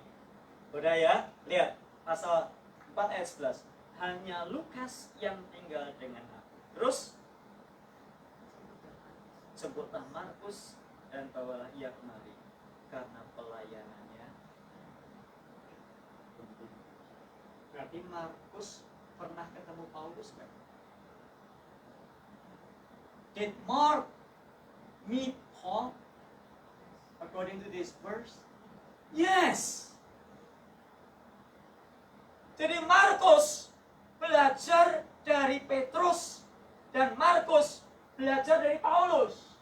S4: Udah ya, lihat pasal 4 ayat 11. Hanya Lukas yang tinggal dengan aku. Terus sebutlah Markus dan bawalah ia kemari karena pelayanannya. Berarti Markus pernah ketemu Paulus kan? Did Mark meet Paul according to this verse? Yes. Jadi Markus belajar dari Petrus dan Markus belajar dari Paulus.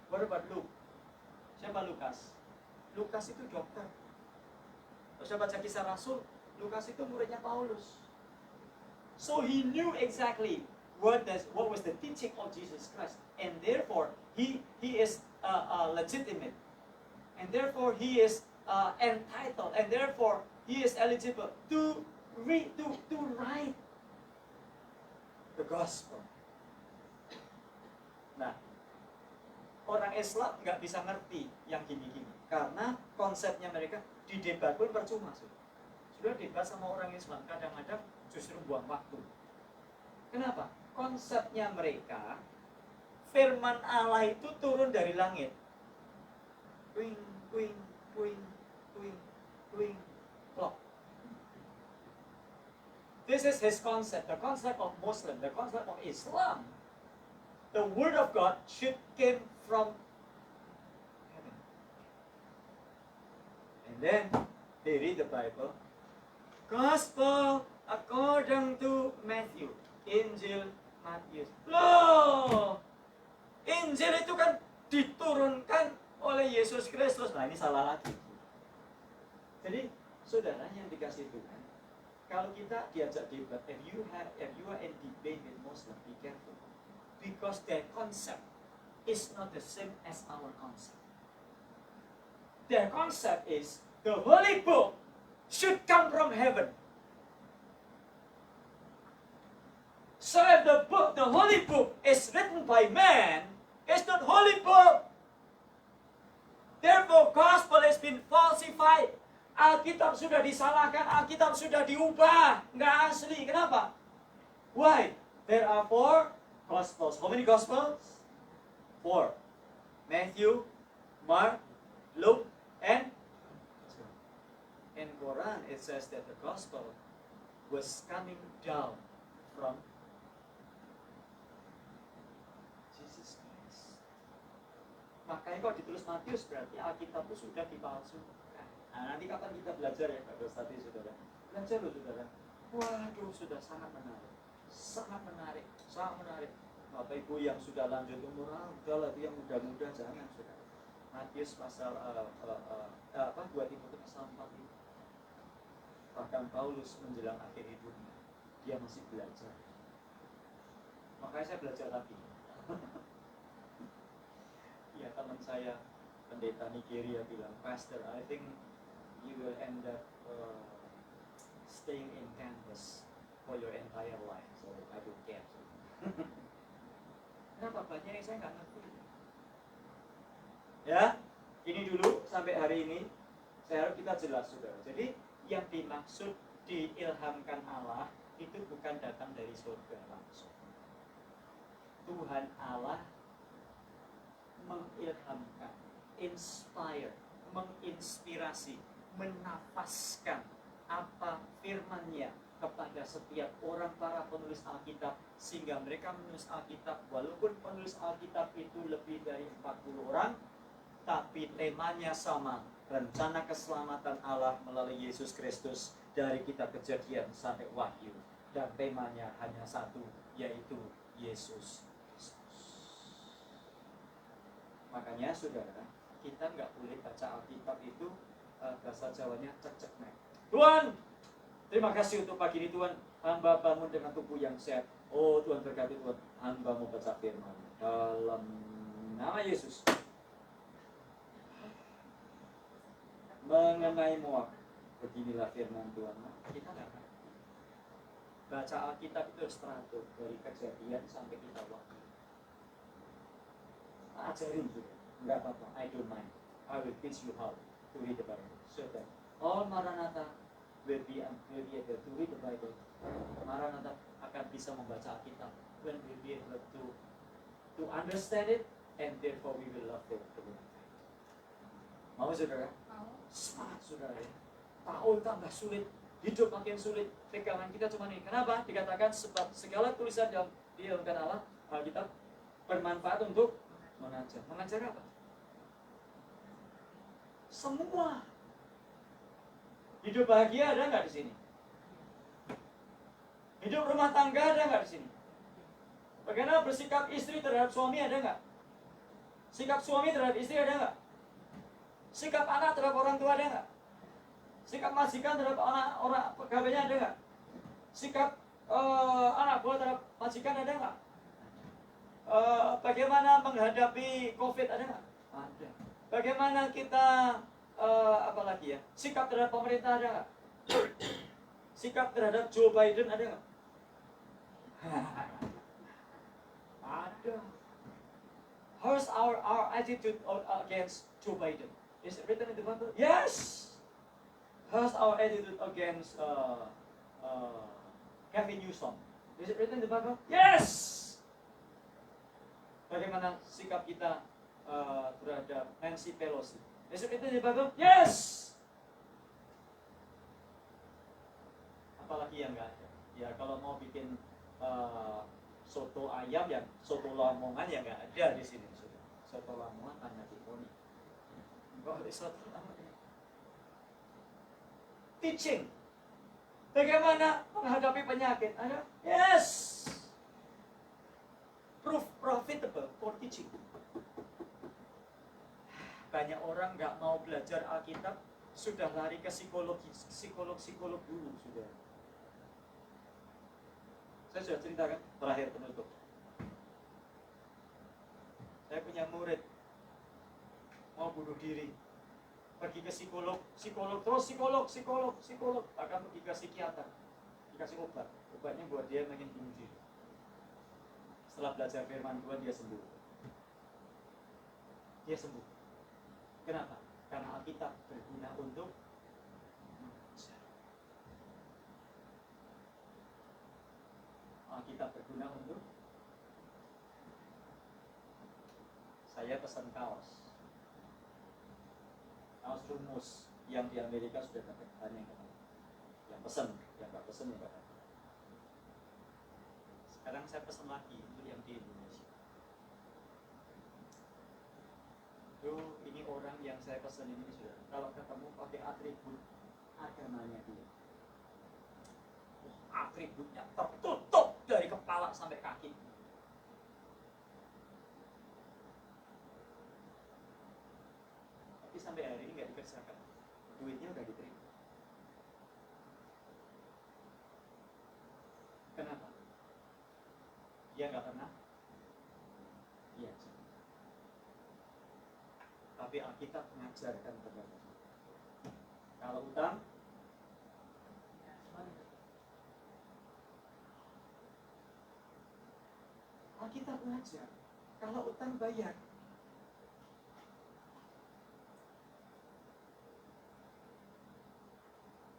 S4: What about Luke? Siapa Lukas? Lukas itu dokter. Kalau saya baca kisah Rasul, Lukas itu muridnya Paulus. So he knew exactly what was the teaching of Jesus Christ, and therefore he is legitimate, and therefore he is entitled, and therefore he is eligible to read, to write the gospel. Nah, orang Islam nggak bisa ngerti yang gini-gini karena konsepnya mereka di debat pun percuma. Sudah debat sama orang Islam kadang-kadang justru buang waktu. Kenapa? Konsepnya mereka, firman Allah itu turun dari langit. Twing, twing, twing, twing, twing, clock. This is his concept, the concept of Muslim, the concept of Islam. The word of God should came from heaven. And then they read the Bible. Gospel according to Matthew. Injil Matius. Loh, Injil itu kan diturunkan oleh Yesus Kristus. Nah, ini salah lagi. Jadi, saudara yang dikasih Tuhan, kalau kita diajak debat, if you are in debate with Muslim, be careful, because their concept is not the same as our concept. Their concept is the Holy Book should come from heaven. So if the Holy Book is written by man, it's not Holy Book. Therefore, gospel has been falsified. Alkitab sudah disalahkan, Alkitab sudah diubah, nggak asli. Kenapa? Why? There are 4 gospels. How many gospels? 4. Matthew, Mark, Luke, and in Quran it says that the gospel was coming down from Jesus Christ. Makanya kalau ditulis Matius berarti Alkitab itu sudah dipalsukan. Nah, nanti kapan kita belajar ya, Pak Ustaz, saudara? Belajar loh, saudara. Waduh, sudah sangat menarik. Sangat menarik. Bapak Ibu yang sudah lanjut umur, udahlah, itu yang muda-muda jangan, saudara. Matius pasal 2 Timotius pasal 4 ini. Bahkan Paulus menjelang akhir hidupnya, dia masih belajar. Makanya saya belajar lagi. Ya, teman saya pendeta Nigeria bilang, Pastor, I think you will end up staying in campus for your entire life. So I don't care. Kenapa banyak yang saya nggak ngerti? Ya, ini dulu sampai hari ini. Saya harap kita jelas, saudara. Jadi yang dimaksud diilhamkan Allah itu bukan datang dari surga langsung. Tuhan Allah mengilhamkan, inspire, menginspirasi, menafaskan apa firman-Nya kepada setiap orang para penulis Alkitab sehingga mereka menulis Alkitab walaupun penulis Alkitab itu lebih dari 40 orang, tapi temanya sama. Rencana keselamatan Allah melalui Yesus Kristus dari kitab Kejadian sampai Wahyu. Dan temanya hanya satu, yaitu Yesus Kristus. Makanya saudara, kita nggak boleh baca Alkitab itu bahasa Jawanya cek-cek nek. Tuhan, terima kasih untuk pagi ini Tuhan. Hamba bangun dengan tubuh yang sehat. Oh Tuhan berkati Tuhan. Hamba mau baca firman dalam nama Yesus. Mengenai Moab, beginilah firman Tuhan. Kita nggak ngerti. Baca Alkitab itu harus teratur dari Kejadian sampai kita Wahyu. Ajarin juga, nggak apa-apa. I don't mind. I will teach you how to read the Bible. So that all Maranatha will be able to read the Bible. Maranatha akan bisa membaca Alkitab. When we will be able to understand it, and therefore we will love the Word. Mau saudara?
S2: Mau.
S4: Semangat saudara ya. Tahun tambah sulit, hidup makin sulit. Pegangan kita cuma ini. Kenapa? Dikatakan sebab segala tulisan yang diilhamkan Allah, Alkitab bermanfaat untuk mengajar. Mengajar apa? Semua. Hidup bahagia ada nggak di sini? Hidup rumah tangga ada nggak di sini? Bagaimana bersikap istri terhadap suami ada nggak? Sikap suami terhadap istri ada nggak? Sikap anak terhadap orang tua ada nggak? Sikap majikan terhadap orang pegawainya ada nggak? Sikap anak buah terhadap majikan ada nggak? Bagaimana menghadapi COVID ada nggak? Ada. Bagaimana kita apalagi ya? Sikap terhadap pemerintah ada nggak? Sikap terhadap Joe Biden ada nggak? Ada. How's our attitude against Joe Biden? Is it written in the Bible? Yes. How's our attitude against Gavin Newsom? Is it written in the Bible? Yes. Bagaimana sikap kita terhadap Nancy Pelosi? Is it written in the Bible? Yes. Apalagi yang nggak ada? Ya kalau mau bikin soto ayam ya soto Lamongan ya nggak ada di sini sudah. Soto Lamongan tanya Timoni. Enggak ada soto Lamongan. Teaching. Bagaimana menghadapi penyakit? Ada? Yes. Profitable for teaching. Banyak orang nggak mau belajar Alkitab, sudah lari ke psikolog dulu sudah. Saya sudah ceritakan terakhir penutup. Saya punya murid mau bunuh diri, pergi ke psikolog, akan pergi ke psikiater, dikasih obatnya buat dia makin bunuh diri. Setelah belajar firman Tuhan dia sembuh. Kenapa? Karena Alkitab berguna untuk mengajar. Alkitab berguna untuk. Saya pesan kaos rumus yang di Amerika sudah dapat, hanya yang pesan, yang nggak pesan ya nggak dapat. Sekarang saya pesan lagi untuk yang di Indonesia. Ini orang yang saya pesan ini sudah, kalau ketemu pakai atribut agamanya dia, atributnya tertutup dari kepala sampai kaki. Tapi sampai hari ini nggak dikerjakan, duitnya udah diterima. Kenapa? Dia nggak pernah. Iya. Tapi Alkitab mengajarkan kepada kita. Kalau utang, Alkitab mengajar. Kalau utang bayar.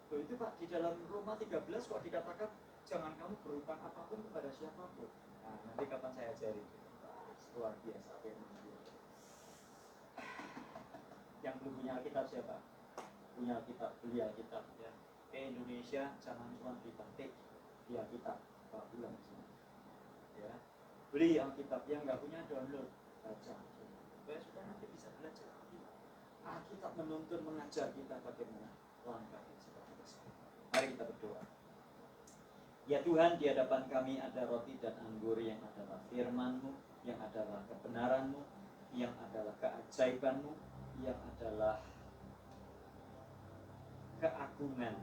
S4: Loh itu Pak, di dalam Roma 13 kok dikatakan jangan kamu berutang apapun kepada siapapun. Nah, nanti kapan saya ajarin. Luar biasa firman Tuhan. Yang belum punya Alkitab siapa? Punya Alkitab, beli Alkitab ya. Ke Indonesia jangan cuma beli batik, beli Alkitab, Pak pulang semua. Ya. Beli Alkitab, yang nggak punya download, baca. Supaya sudah nanti bisa belajar Alkitab. menuntun, mengajar kita bagaimana langkah yang seperti tersebut. Mari kita berdoa. Ya Tuhan, di hadapan kami ada roti dan anggur yang adalah firman-Mu, yang adalah kebenaran-Mu, yang adalah keajaiban-Mu, yang adalah keagungan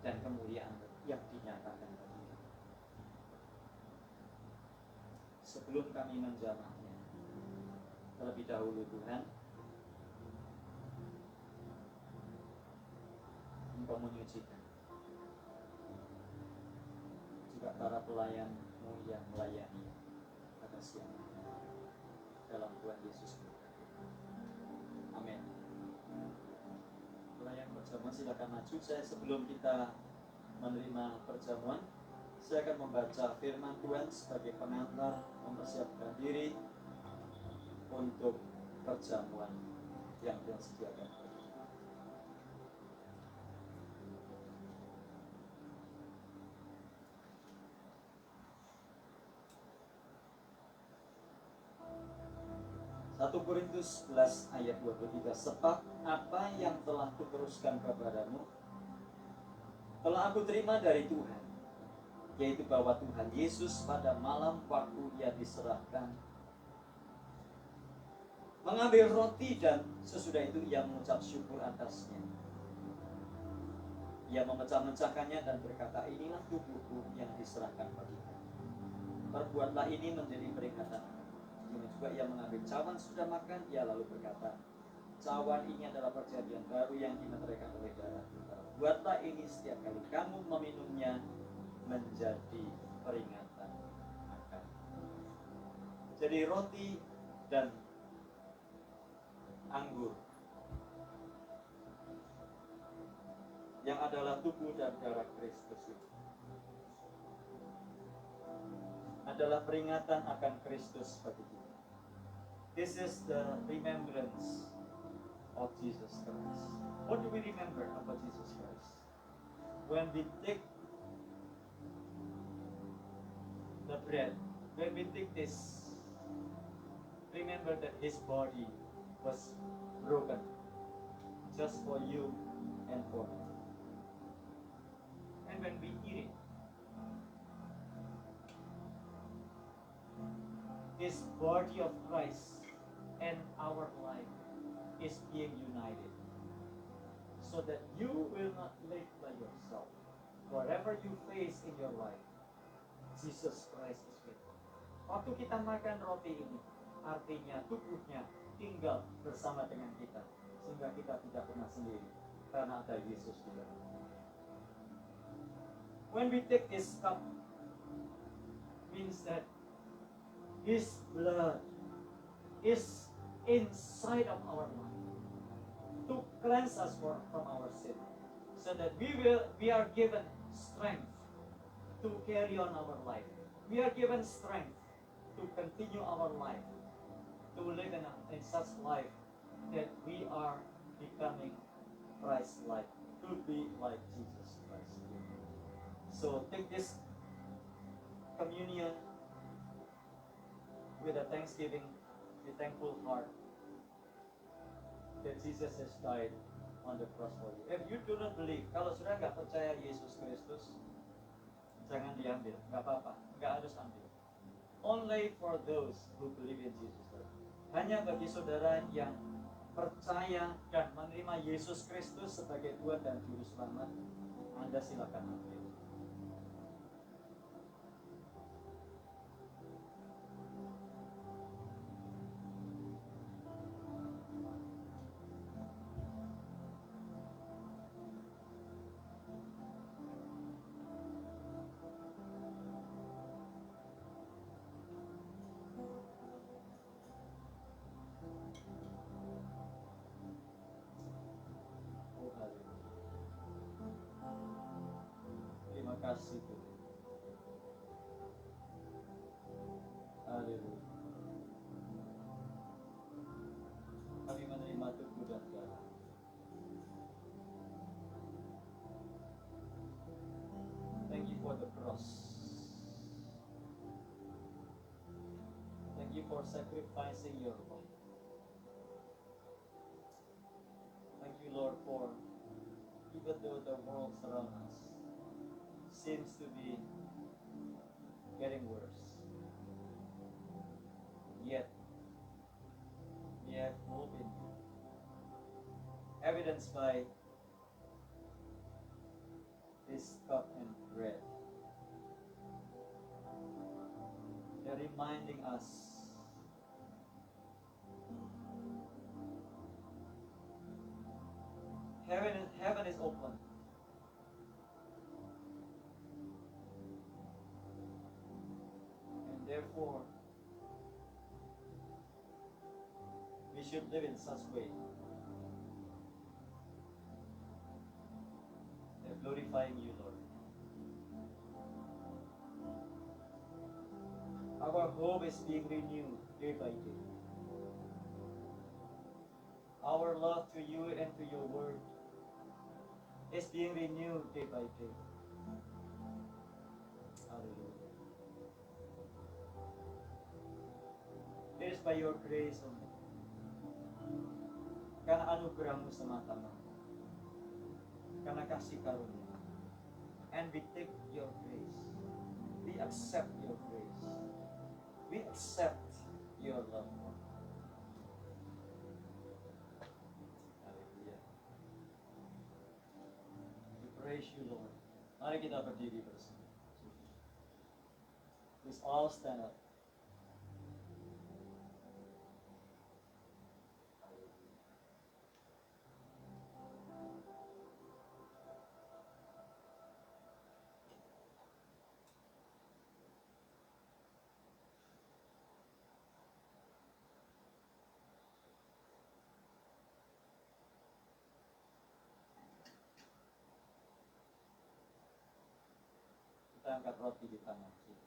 S4: dan kemuliaan yang dinyatakan bagi kami. Sebelum kami menjamahnya, terlebih dahulu Tuhan, Engkau menyucikan juga para pelayan-Mu yang melayani pada siang ini. Dalam Tuhan Yesus berkati. Amin. Pelayan perjamuan silakan maju. Saya sebelum kita menerima perjamuan, saya akan membaca firman Tuhan sebagai pengantar, mempersiapkan diri untuk perjamuan yang Tuhan sediakan. 1 Korintus 11 ayat 23. Sebab apa yang telah kuteruskan kepadamu telah aku terima dari Tuhan, yaitu bahwa Tuhan Yesus pada malam waktu Ia diserahkan mengambil roti, dan sesudah itu Ia mengucap syukur atasnya. Ia memecah-mecahkannya dan berkata, inilah tubuhku yang diserahkan bagimu. Perbuatlah ini menjadi peringatan. Ini juga Ia mengambil cawan sudah makan, Ia lalu berkata, cawan ini adalah perjanjian baru yang dimeteraikan oleh darahku. Buatlah ini setiap kali kamu meminumnya menjadi peringatan akan. Jadi roti dan anggur yang adalah tubuh dan darah Kristus itu adalah peringatan akan Kristus bagi kita. This is the remembrance of Jesus Christ. What do we remember about Jesus Christ? When we take the bread, when we take this, remember that His body was broken just for you and for me. And when we eat it, this body of Christ and our life is being united, so that you will not live by yourself. Whatever you face in your life, Jesus Christ is with you. Waktu kita makan roti ini, artinya tubuhnya tinggal bersama dengan kita, sehingga kita tidak pernah sendiri, karena ada Yesus di dalam. When we take this cup, means that His blood is inside of our life to cleanse us from our sin, so that we are given strength to carry on our life. We are given strength to continue our life, to live in such life that we are becoming Christ-like, to be like Jesus Christ. So take this communion with a thanksgiving, a thankful heart that Jesus has died on the cross for you. If you do not believe, kalau sudah nggak percaya Yesus Kristus, jangan diambil, nggak apa-apa, nggak harus ambil. Only for those who believe in Jesus. Hanya bagi saudara yang percaya dan menerima Yesus Kristus sebagai Tuhan dan Juru Selamat, Anda silakan ambil. Terima kasih Tuhan. Haleluya. Kami menerima tubuh dan darah. Thank you for the cross. Thank you for sacrificing your life. Thank you you, Lord, for even though the world around us seems to be getting worse, yet we have hope in you, evidenced by this cup and bread. They're reminding us heaven is open. And therefore, we should live in such way that glorifying you, Lord. Our hope is being renewed day by day. Our love to you and to your word is being renewed day by day. Hallelujah. It is by your grace, O Lord. Karena anugerahmu semata-mata. Karena kasih karunia. And we take your grace. We accept your grace. We accept your love, Lord. Haleluya. We praise you, Lord. Mari kita berdiri bersama. Please all stand up. Kita angkat roti di tangan kita.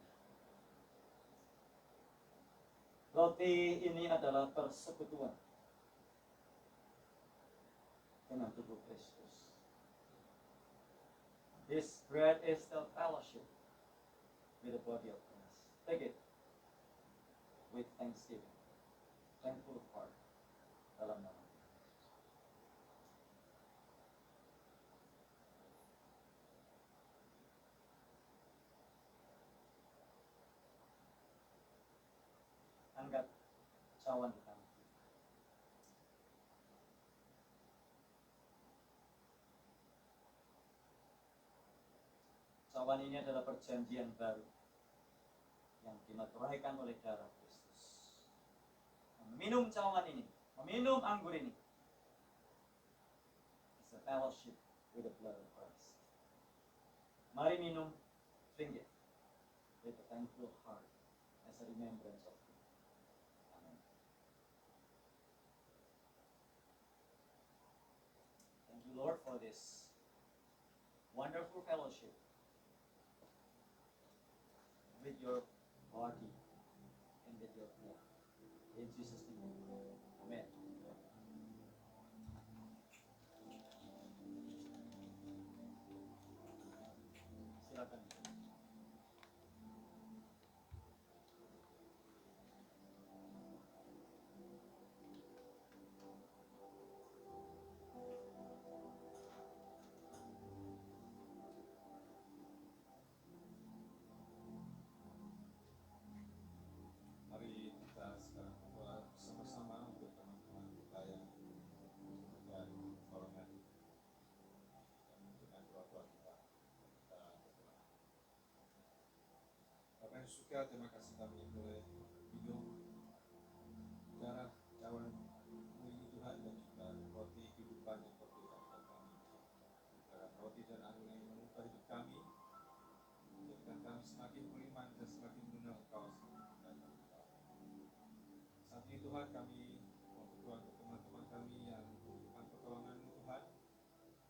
S4: Roti ini adalah persekutuan dengan tubuh Kristus. This bread is the fellowship with the body of Christ. Take it with thanksgiving, thankful heart dalam nama Yesus. Angkat cawan di tangan kita. Cawan ini adalah perjanjian baru yang dimateraikan oleh darah Kristus. Meminum cawan ini, meminum anggur ini, is a fellowship with the blood of Christ. Mari minum, drink it with a thankful heart as a remembrance of Him. Amen. Thank you, Lord, for this wonderful fellowship with your body and with your blood. In Jesus' name. Amen. Silakan.
S3: Mari kita sekarang berdoa bersama-sama untuk teman-teman kita yang membutuhkan pertolongan, dan dengan doa-doa kita berdoa. Bapak yang suka, terima kasih kami boleh minum darah cawan ini Tuhan, dan juga roti kehidupan yang kau berikan kepada kami. Karena roti dan anggur yang mengubah hidup kami, menjadikan kami semakin beriman dan semakin mengenal Engkau sebagai Tuhan. Saat ini Tuhan, kami mau berdoa untuk teman-teman kami yang membutuhkan pertolongan-Mu Tuhan.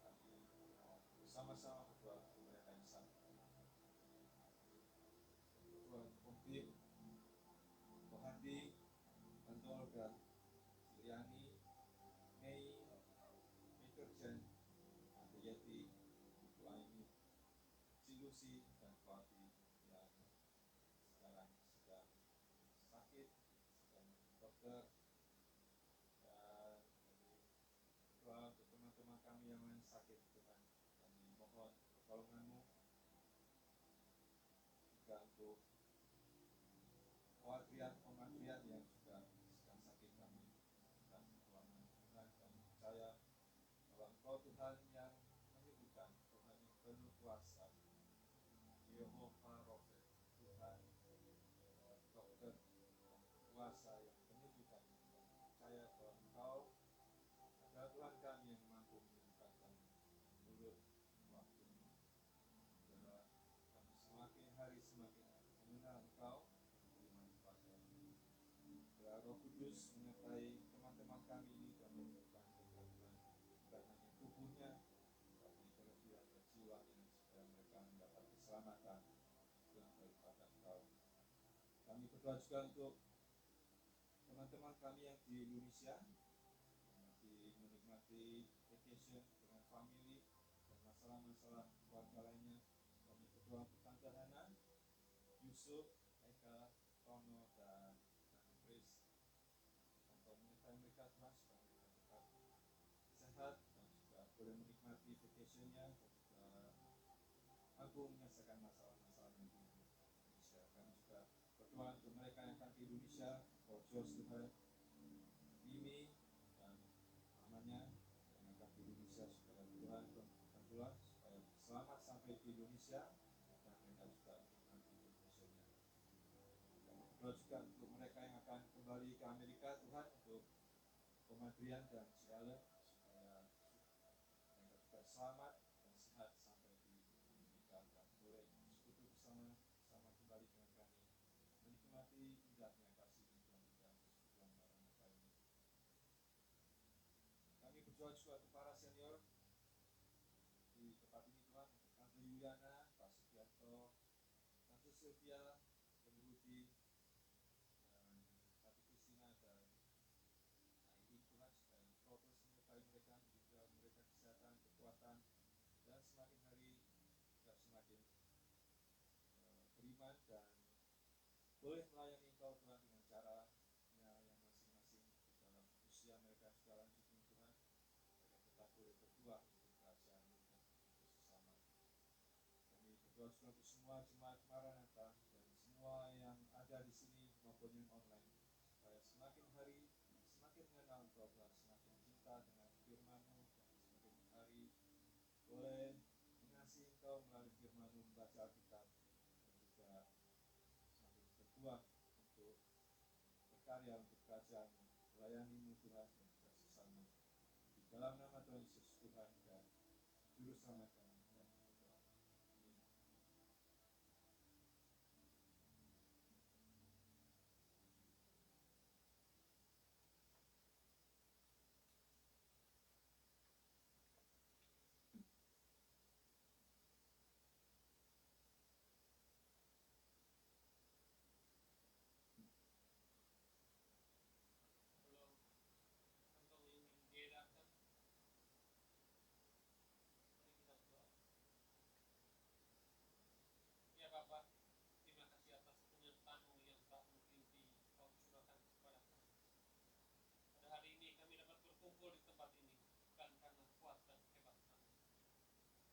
S3: Kami bersama-sama berdoa untuk mereka yang sakit. Berdoa untuk Komplit, Kohandi, Tante Olga, Siliani, Mei, Peterjen, Tante Yeti, Ibu Aini, Cilusi, dan Claudia yang sekarang sedang sakit, sedang dokter, dan kami berdoa untuk teman-teman mohon pertolongan-Mu juga untuk pemakrian yang juga sedang sakit kami dan pertolongan Tuhan. Kami percaya bahwa Engkau Tuhan yang menyembuhkan, Tuhan yang penuh kuasa, Yehova Rofe, Tuhan dokter kuasa yang penyembuhkan. Kami percaya bahwa Engkau adalah Tuhan kami yang mampu menyembuhkan kami menurut waktu. Biarlah kami semakin hari semakin mengenal Engkau, beriman kepada biar Roh Kudus menyertai teman-teman kami ini dan menyembuhkan mereka Tuhan, bukan hanya tubuhnya tapi kelebihan dan jiwanya supaya mereka mendapat keselamatan yang daripada Engkau. Kami berdoa juga untuk teman-teman kami yang di Indonesia yang masih menikmati vacation dengan family dan masalah-masalah keluarga lainnya. Kami berdoa untuk Tante Hana, Yusuf, Eka, Tono, dan Chris. Engkau menyertai mereka Tuhan supaya mereka tetap sehat dan juga boleh menikmati vacationnya dan juga mampu menyelesaikan masalah-masalah yang di Indonesia. Kami juga berdoa untuk mereka yang akan ke Indonesia, Jos Tuhan, Mimi dan mamanya yang akan ke Indonesia supaya Tuhan berdoa supaya selamat sampai di Indonesia dan mereka juga menikmati vacationnya. Kami berdoa juga untuk mereka yang akan kembali ke Amerika Tuhan untuk pemadrian dan Ciala supaya mereka juga selamat dan sehat sampai di Amerika dan boleh bersekutu bersama kembali dengan kami menikmati indahnya kasih Tuhan dan persekutuan bareng mereka ini. Kami berdoa juga untuk para senior di tempat ini Tuhan, untuk Tante Yuliana, Pak Sugiarto, Tante Sylvia, Tante Rudy, dan Tante Christina dan Aidi Tuhan, supaya Engkau terus menyertai mereka, juga mereka kesehatan, kekuatan, dan semakin hari juga semakin beriman dan boleh melayani Engkau Tuhan dengan caranya yang masing-masing di dalam usia mereka sudah lanjut ini Tuhan. Mereka tetap boleh berbuah untuk kerajaan-Mu dan untuk sesama. Kami berdoa juga untuk semua jemaat Maranatha dan semua yang ada di sini maupun yang online, supaya semakin hari semakin mengenal Engkau Tuhan, semakin cinta dengan firman-Mu dan semakin hari boleh mengasihi Engkau melalui firman-Mu, membaca Alkitab dan juga semakin berbuah untuk berkarya untuk kerajaan-Mu, melayani-Mu Tuhan dan juga sesama. Di dalam nama Tuhan Yesus Tuhan dan Juru Selamat kami dan berdoa. Amin.
S5: Belum kantong ini diadakan. Mari kita berdoa. Ya Bapak, terima kasih atas penyertaan-Mu yang tak mungkin Kau curahkan kepada kami. Pada hari ini kami dapat berkumpul di tempat ini bukan karena kuat dan hebat kami,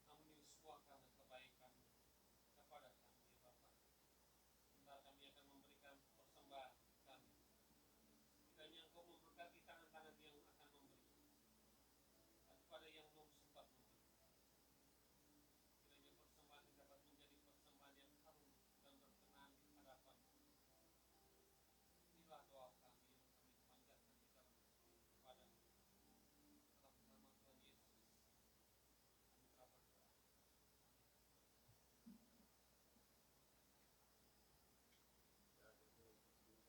S5: namun ini semua karena kebaikan kepada kami ya Bapak. Sebentar kami akan memberikan persembahan kami. Kiranya Engkau memberkati tangan-tangan yang akan memberi dan kepada yang belum sempat memberi. Kiranya persembahan ini dapat menjadi persembahan yang harum dan berkenan di hadapan-Mu. Inilah doa kami yang kami panjatkan di dalam kepada-Mu. Dalam nama Tuhan Yesus kami telah berdoa.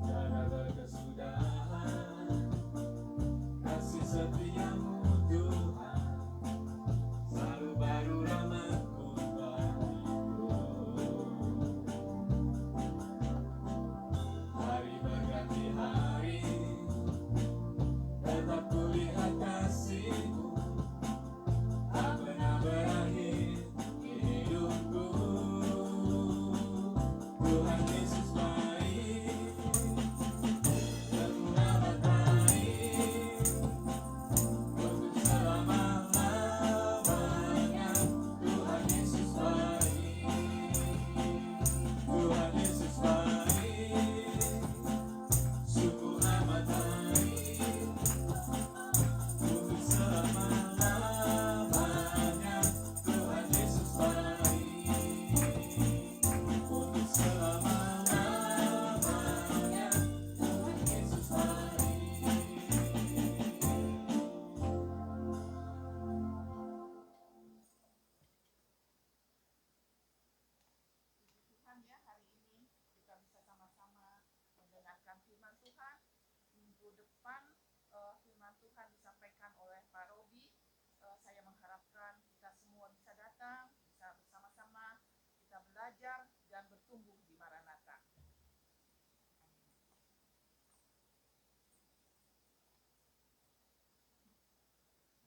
S3: Tiada berkesudahan kasih setia-Mu Tuhan, selalu baru rahmat-Mu bagiku. Hari berganti hari tetap kulihat kasih-Mu,
S2: firman Tuhan disampaikan oleh Pak Robi. Saya mengharapkan kita semua bisa datang, bisa bersama-sama kita belajar dan bertumbuh di Maranatha.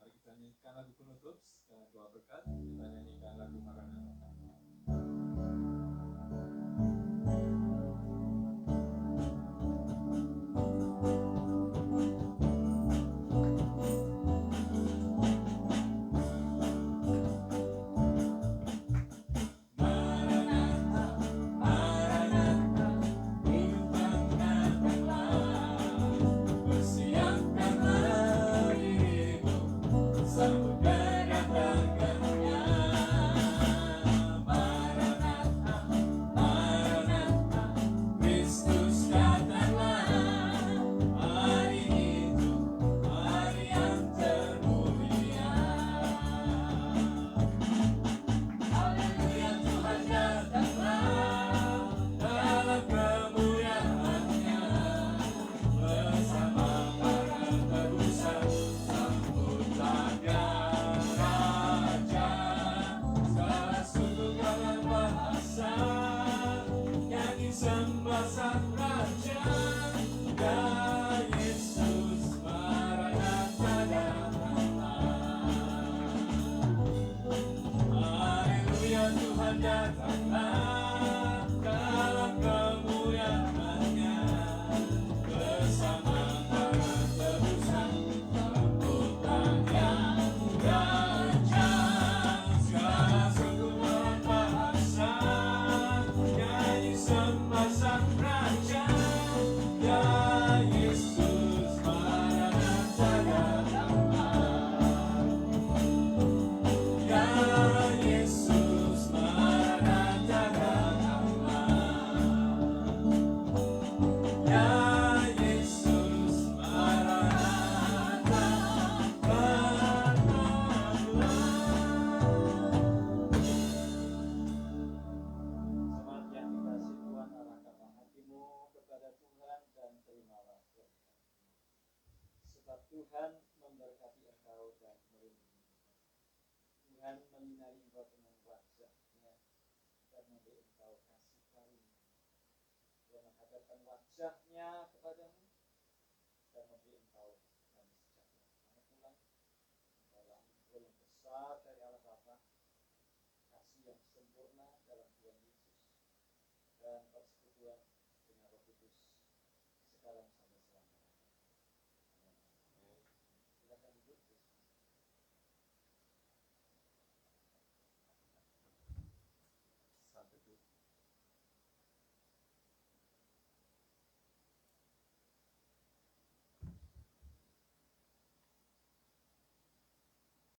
S3: Mari kita nyanyikan lagu penutup, setelah doa berkat, kita nyanyikan lagu Maranatha.
S4: Tuhan memberkati engkau dan melindungi. Tuhan menyinari engkau dengan wajah-Nya dan memberi engkau kasih karunia. Tuhan menghadapkan wajah-Nya kepadamu dan memberi engkau damai sejahtera. Selamat pulang dalam yang besar